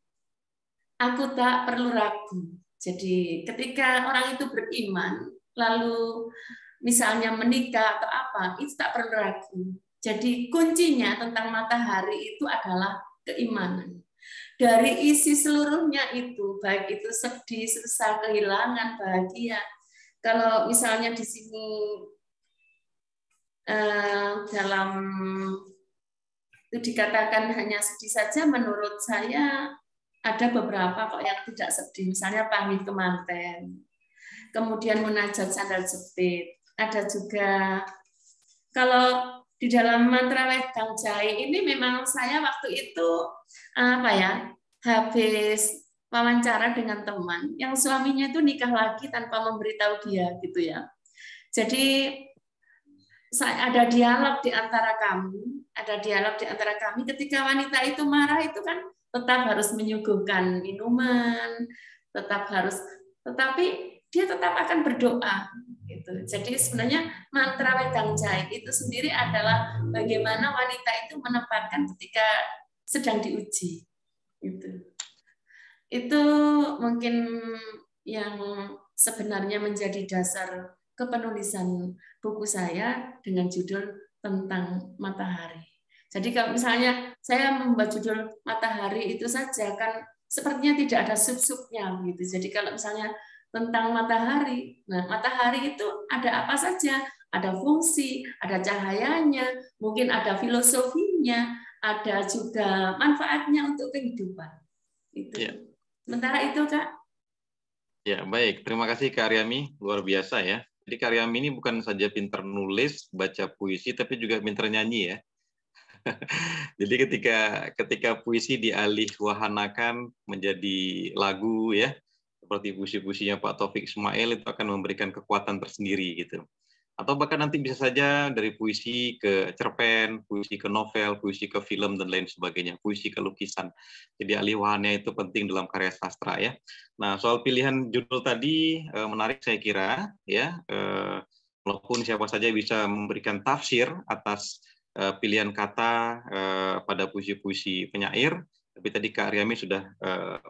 aku tak perlu ragu. Jadi ketika orang itu beriman, lalu misalnya menikah atau apa, itu tak perlu ragu. Jadi kuncinya tentang matahari itu adalah keimanan. Dari isi seluruhnya itu, baik itu sedih, susah, kehilangan, bahagia. Kalau misalnya di sini dalam itu dikatakan hanya sedih saja, menurut saya ada beberapa kok yang tidak sedih. Misalnya pamit kemanten, kemudian munajat sandal jepit. Ada juga kalau di dalam mantra wedang jahe ini memang saya waktu itu habis wawancara dengan teman yang suaminya itu nikah lagi tanpa memberitahu dia gitu ya. Jadi ada dialog di antara kami, ketika wanita itu marah itu kan tetap harus menyuguhkan minuman, tetapi dia tetap akan berdoa gitu. Jadi sebenarnya mantra wedang jahe itu sendiri adalah bagaimana wanita itu menempatkan ketika sedang diuji gitu. Itu mungkin yang sebenarnya menjadi dasar kepenulisan buku saya dengan judul tentang matahari. Jadi kalau misalnya saya membuat judul matahari itu saja kan sepertinya tidak ada sub-subnya gitu. Jadi kalau misalnya tentang matahari. Nah, matahari itu ada apa saja? Ada fungsi, ada cahayanya, mungkin ada filosofinya, ada juga manfaatnya untuk kehidupan. Itu. Ya. Sementara itu, Kak. Ya, baik. Terima kasih, Kak Aryami. Luar biasa ya. Jadi Kak Aryami ini bukan saja pintar nulis, baca puisi, tapi juga pintar nyanyi ya. Jadi ketika puisi dialih wahanakan menjadi lagu ya, seperti puisi-puisinya Pak Taufik Ismail itu akan memberikan kekuatan tersendiri gitu. Atau bahkan nanti bisa saja dari puisi ke cerpen, puisi ke novel, puisi ke film dan lain sebagainya, puisi ke lukisan. Jadi alih wahana itu penting dalam karya sastra ya. Nah, soal pilihan judul tadi menarik saya kira ya. Walaupun siapa saja bisa memberikan tafsir atas pilihan kata pada puisi-puisi penyair, tapi tadi Kak Aryami sudah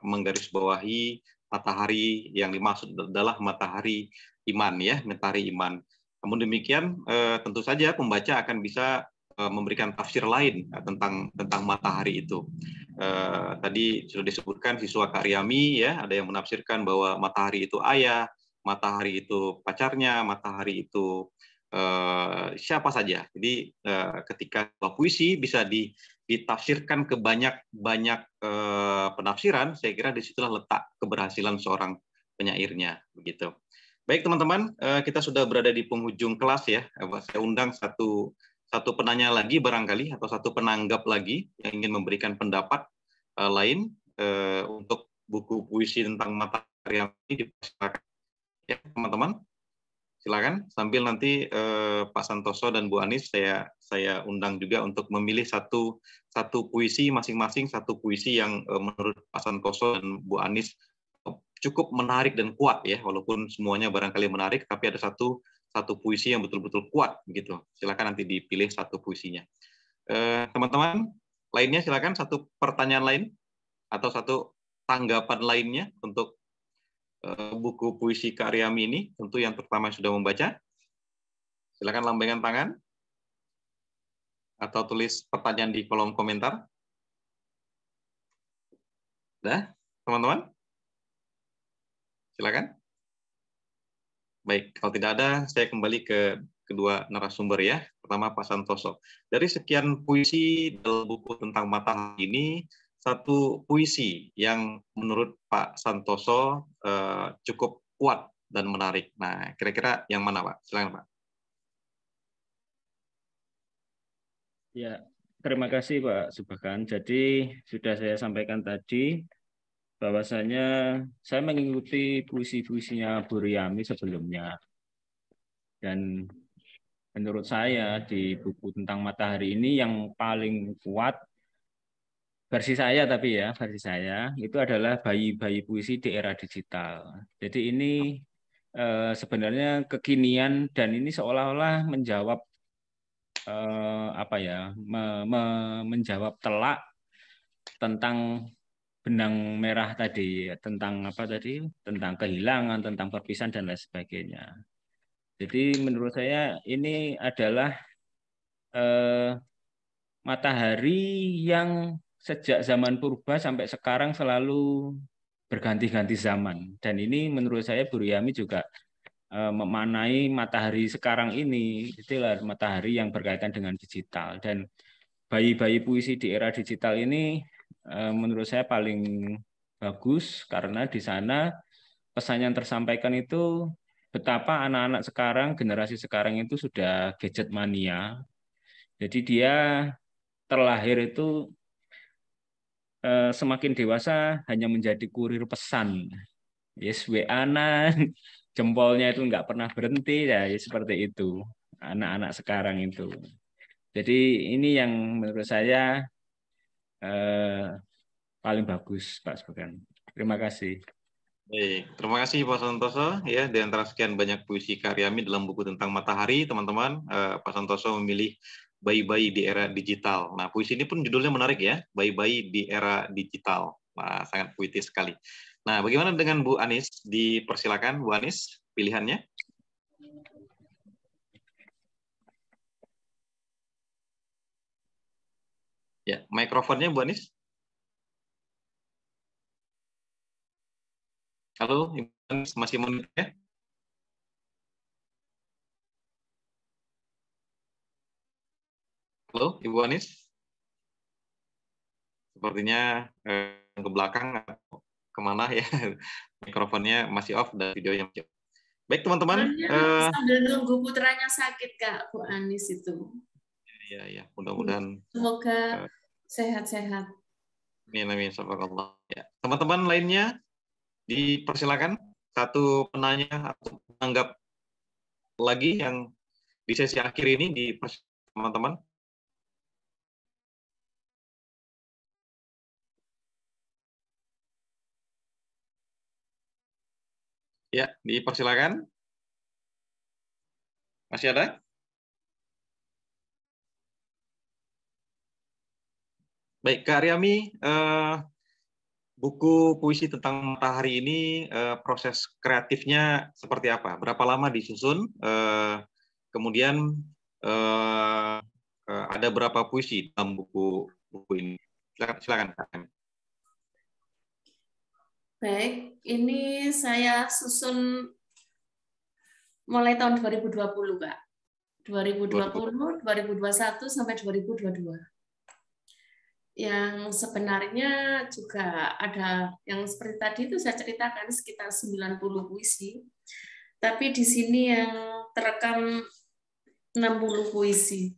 menggarisbawahi matahari yang dimaksud adalah matahari iman ya, matahari iman. Namun demikian tentu saja pembaca akan bisa memberikan tafsir lain tentang matahari itu. Tadi sudah disebutkan siswa Kak Aryami ya, ada yang menafsirkan bahwa matahari itu ayah, matahari itu pacarnya, matahari itu siapa saja. Jadi ketika puisi bisa ditafsirkan ke banyak penafsiran, saya kira disitulah letak keberhasilan seorang penyairnya, begitu. Baik teman-teman, kita sudah berada di penghujung kelas ya. Saya undang satu penanya lagi barangkali atau satu penanggap lagi yang ingin memberikan pendapat lain untuk buku puisi tentang matahari ini, dipersilakan ya teman-teman. Silakan sambil nanti Pak Santoso dan Bu Anis saya undang juga untuk memilih satu puisi masing-masing, satu puisi yang menurut Pak Santoso dan Bu Anis cukup menarik dan kuat ya, walaupun semuanya barangkali menarik, tapi ada satu puisi yang betul-betul kuat gitu. Silakan nanti dipilih satu puisinya. Teman-teman lainnya silakan satu pertanyaan lain atau satu tanggapan lainnya untuk buku puisi Kak Aryami ini. Tentu yang pertama sudah membaca. Silakan lambaikan tangan atau tulis pertanyaan di kolom komentar. Dah, teman-teman? Silakan. Baik, kalau tidak ada, saya kembali ke kedua narasumber ya. Pertama Pak Santoso. Dari sekian puisi dalam buku tentang matahari ini, satu puisi yang menurut Pak Santoso cukup kuat dan menarik. Nah, kira-kira yang mana, Pak? Silakan, Pak. Ya, terima kasih Pak Subaghan. Jadi sudah saya sampaikan tadi bahwasanya saya mengikuti puisi-puisinya Bu Ryami sebelumnya. Dan menurut saya di buku tentang matahari ini yang paling kuat versi saya, tapi ya versi saya itu adalah bayi-bayi puisi di era digital. Jadi ini sebenarnya kekinian dan ini seolah-olah menjawab menjawab telak tentang benang merah tadi, tentang apa tadi, tentang kehilangan, tentang perpisahan dan lain sebagainya. Jadi menurut saya ini adalah matahari yang sejak zaman purba sampai sekarang selalu berganti-ganti zaman. Dan ini menurut saya Bu Ryami juga memanai matahari sekarang ini, itulah matahari yang berkaitan dengan digital. Dan bayi-bayi puisi di era digital ini menurut saya paling bagus karena di sana pesan yang tersampaikan itu betapa anak-anak sekarang, generasi sekarang itu sudah gadget mania. Jadi dia terlahir itu semakin dewasa hanya menjadi kurir pesan. Yes, WA-an, jempolnya itu nggak pernah berhenti, ya seperti itu anak-anak sekarang itu. Jadi ini yang menurut saya paling bagus, Pak Subaghan. Terima kasih. Baik, terima kasih Pak Santoso. Ya, di antara sekian banyak puisi Kak Aryami dalam buku tentang matahari, teman-teman, Pak Santoso memilih bayi-bayi di era digital. Nah, puisi ini pun judulnya menarik ya, bayi-bayi di era digital. Nah, sangat puitis sekali. Nah, bagaimana dengan Bu Anis? Dipersilakan Bu Anis, pilihannya. Ya, mikrofonnya Bu Anis. Halo, Ibu Anis, masih monitor ya? Halo, Ibu Anis. Sepertinya ke belakang atau kemana ya, mikrofonnya masih off dan videonya masih off. Baik teman-teman. Sambil nunggu putranya sakit Kak, Bu Anis itu. Ya, mudah-mudahan. Semoga sehat-sehat. Amin, ya. Teman-teman lainnya dipersilakan satu penanya atau menanggap lagi yang di sesi akhir ini di teman-teman. Ya, dipersilakan. Masih ada? Baik, Kak Aryami, buku puisi tentang matahari ini proses kreatifnya seperti apa? Berapa lama disusun? Kemudian ada berapa puisi dalam buku ini? Silakan. Baik, ini saya susun mulai tahun 2020, Kak. 2020, 2021 sampai 2022. Yang sebenarnya juga ada yang seperti tadi itu saya ceritakan sekitar 90 puisi. Tapi di sini yang terekam 60 puisi.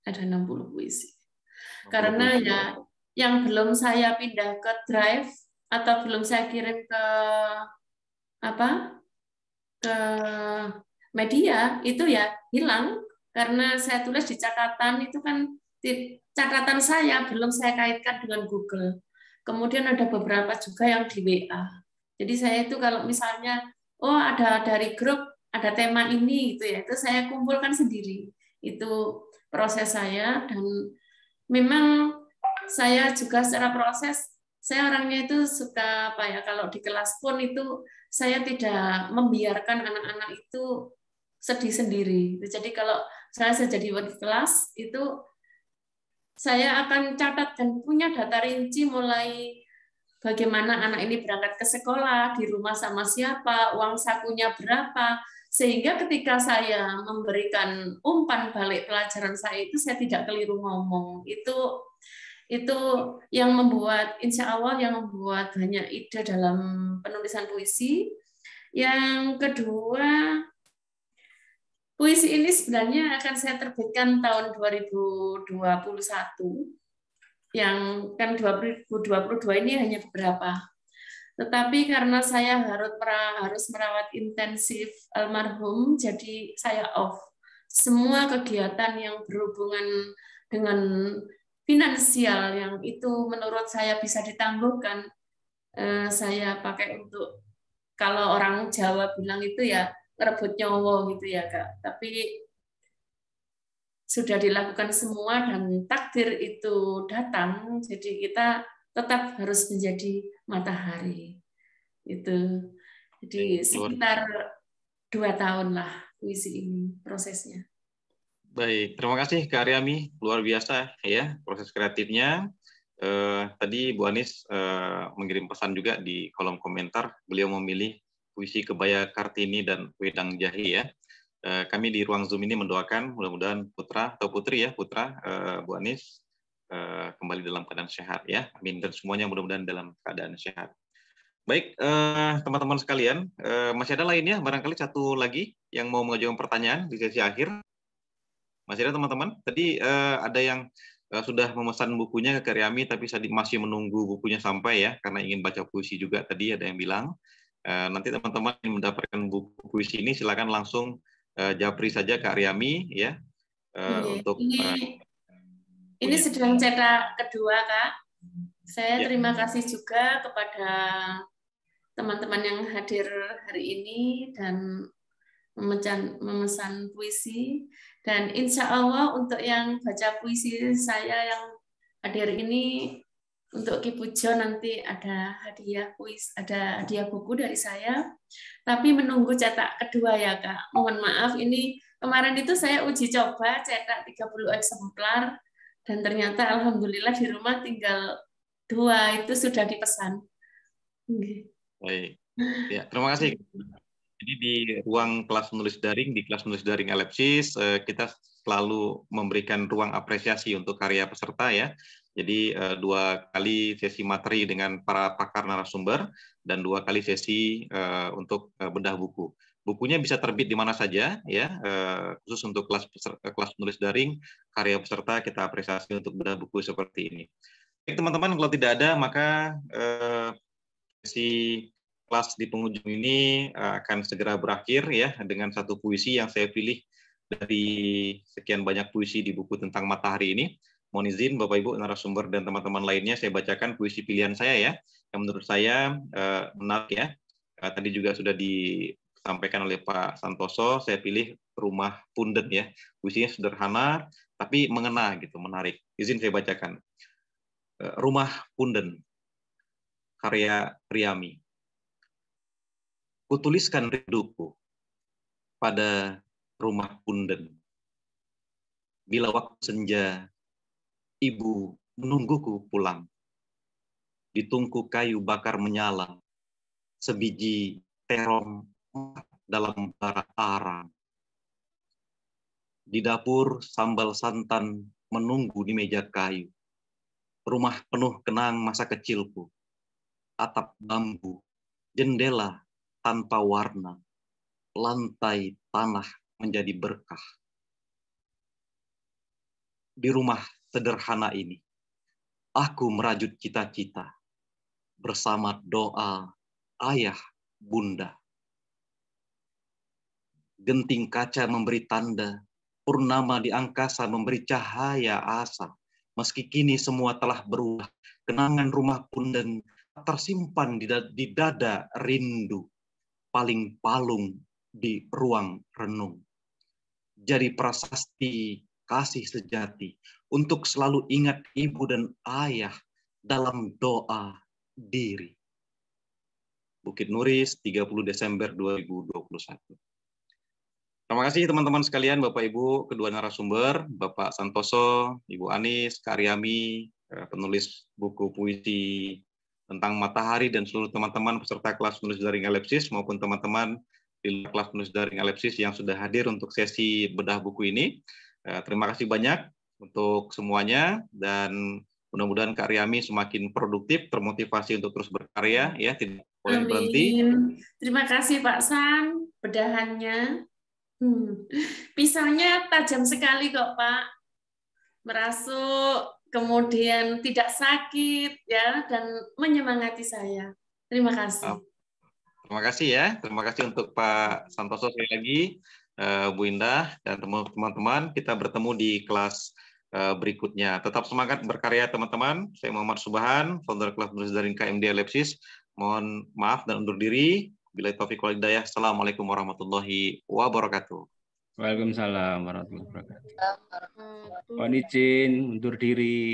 Ada 60 puisi. Karena ya yang belum saya pindah ke Drive atau belum saya kirim ke ke media itu ya hilang karena saya tulis di catatan itu kan catatan saya belum saya kaitkan dengan Google. Kemudian ada beberapa juga yang di WA. Jadi saya itu kalau misalnya ada dari grup ada tema ini gitu ya, itu saya kumpulkan sendiri. Itu proses saya dan memang saya juga secara proses saya orangnya itu suka kalau di kelas pun itu saya tidak membiarkan anak-anak itu sedih sendiri. Jadi kalau saya jadi wali kelas itu saya akan catat dan punya data rinci mulai bagaimana anak ini berangkat ke sekolah, di rumah sama siapa, uang sakunya berapa, sehingga ketika saya memberikan umpan balik pelajaran saya itu saya tidak keliru ngomong. Itu yang membuat, insya Allah yang membuat banyak ide dalam penulisan puisi. Yang kedua, puisi ini sebenarnya akan saya terbitkan tahun 2021. Yang kan 2022 ini hanya beberapa. Tetapi karena saya harus merawat intensif almarhum, jadi saya off. Semua kegiatan yang berhubungan dengan finansial yang itu menurut saya bisa ditangguhkan, saya pakai untuk, kalau orang Jawa bilang itu ya rebut nyawa gitu ya Kak. Tapi sudah dilakukan semua dan takdir itu datang, jadi kita tetap harus menjadi matahari. Itu. Jadi sekitar 2 tahun lah puisi ini prosesnya. Baik, terima kasih Kak Aryami, luar biasa ya proses kreatifnya. Tadi Bu Anis mengirim pesan juga di kolom komentar, beliau memilih puisi Kebaya Kartini dan Wedang Jahi ya. Kami di ruang Zoom ini mendoakan mudah-mudahan putra atau putri ya, putra Bu Anis kembali dalam keadaan sehat ya. Amin, dan semuanya mudah-mudahan dalam keadaan sehat. Baik, teman-teman sekalian, masih ada lainnya barangkali satu lagi yang mau mengajukan pertanyaan di sesi akhir. Masih ada teman-teman? Tadi ada yang sudah memesan bukunya ke Karyami tapi masih menunggu bukunya sampai ya karena ingin baca puisi juga, tadi ada yang bilang. Nanti teman-teman yang mendapatkan buku puisi ini silakan langsung japri saja ke Aryami ya. Untuk ini sedang cetak kedua Kak. Saya terima kasih juga kepada teman-teman yang hadir hari ini dan memesan puisi, dan insya Allah untuk yang baca puisi saya yang hadir ini, untuk Ki Pujo nanti ada hadiah puisi, ada hadiah buku dari saya, tapi menunggu cetak kedua ya Kak. Mohon maaf, ini kemarin itu saya uji coba cetak 30 eksemplar dan ternyata alhamdulillah di rumah tinggal 2 itu sudah dipesan. Baik, ya terima kasih. Jadi di ruang kelas menulis daring, di kelas menulis daring Elepsis, kita selalu memberikan ruang apresiasi untuk karya peserta ya. Jadi 2 kali sesi materi dengan para pakar narasumber dan 2 kali sesi untuk bedah buku. Bukunya bisa terbit di mana saja ya, khusus untuk kelas menulis daring, karya peserta kita apresiasi untuk bedah buku seperti ini. Baik teman-teman, kalau tidak ada maka sesi kelas di penghujung ini akan segera berakhir ya dengan satu puisi yang saya pilih dari sekian banyak puisi di buku tentang matahari ini. Mohon izin Bapak Ibu narasumber dan teman-teman lainnya saya bacakan puisi pilihan saya ya, yang menurut saya menarik ya. Tadi juga sudah disampaikan oleh Pak Santoso, saya pilih Rumah Punden ya. Puisinya sederhana tapi mengena gitu, menarik. Izin saya bacakan. Rumah Punden, karya Priami. Kutuliskan rinduku pada rumah punden. Bila waktu senja, ibu menungguku pulang. Di tungku kayu bakar menyala, sebiji terong dalam bara arang. Di dapur sambal santan menunggu di meja kayu. Rumah penuh kenang masa kecilku. Atap bambu, jendela tanpa warna, lantai tanah menjadi berkah. Di rumah sederhana ini, aku merajut cita-cita bersama doa ayah, bunda. Genting kaca memberi tanda, purnama di angkasa memberi cahaya asa. Meski kini semua telah berubah, kenangan rumah pun dan tersimpan di dada rindu, paling palung di ruang renung. Jadi prasasti kasih sejati untuk selalu ingat ibu dan ayah dalam doa diri. Bukit Nuris, 30 Desember 2021. Terima kasih teman-teman sekalian, Bapak Ibu, kedua narasumber, Bapak Santoso, Ibu Anis, Kak Aryami, penulis buku puisi tentang matahari, dan seluruh teman-teman peserta kelas menulis daring Elipsis maupun teman-teman di luar kelas menulis daring Elipsis yang sudah hadir untuk sesi bedah buku ini. Terima kasih banyak untuk semuanya, dan mudah-mudahan Kak Aryami semakin produktif, termotivasi untuk terus berkarya, ya, tidak boleh berhenti. Terima kasih Pak San, bedahannya. Pisaunya tajam sekali kok Pak, merasuk, kemudian tidak sakit ya, dan menyemangati saya. Terima kasih. Terima kasih ya, terima kasih untuk Pak Santoso sekali lagi, Bu Indah, dan teman-teman. Kita bertemu di kelas berikutnya. Tetap semangat berkarya teman-teman. Saya Muhammad Subhan, founder kelas menulis daring KMD Elipsis. Mohon maaf dan undur diri. Bila taufiq wal hidayah. Assalamualaikum warahmatullahi wabarakatuh. Waalaikumsalam warahmatullahi wabarakatuh. Mohon izin undur diri.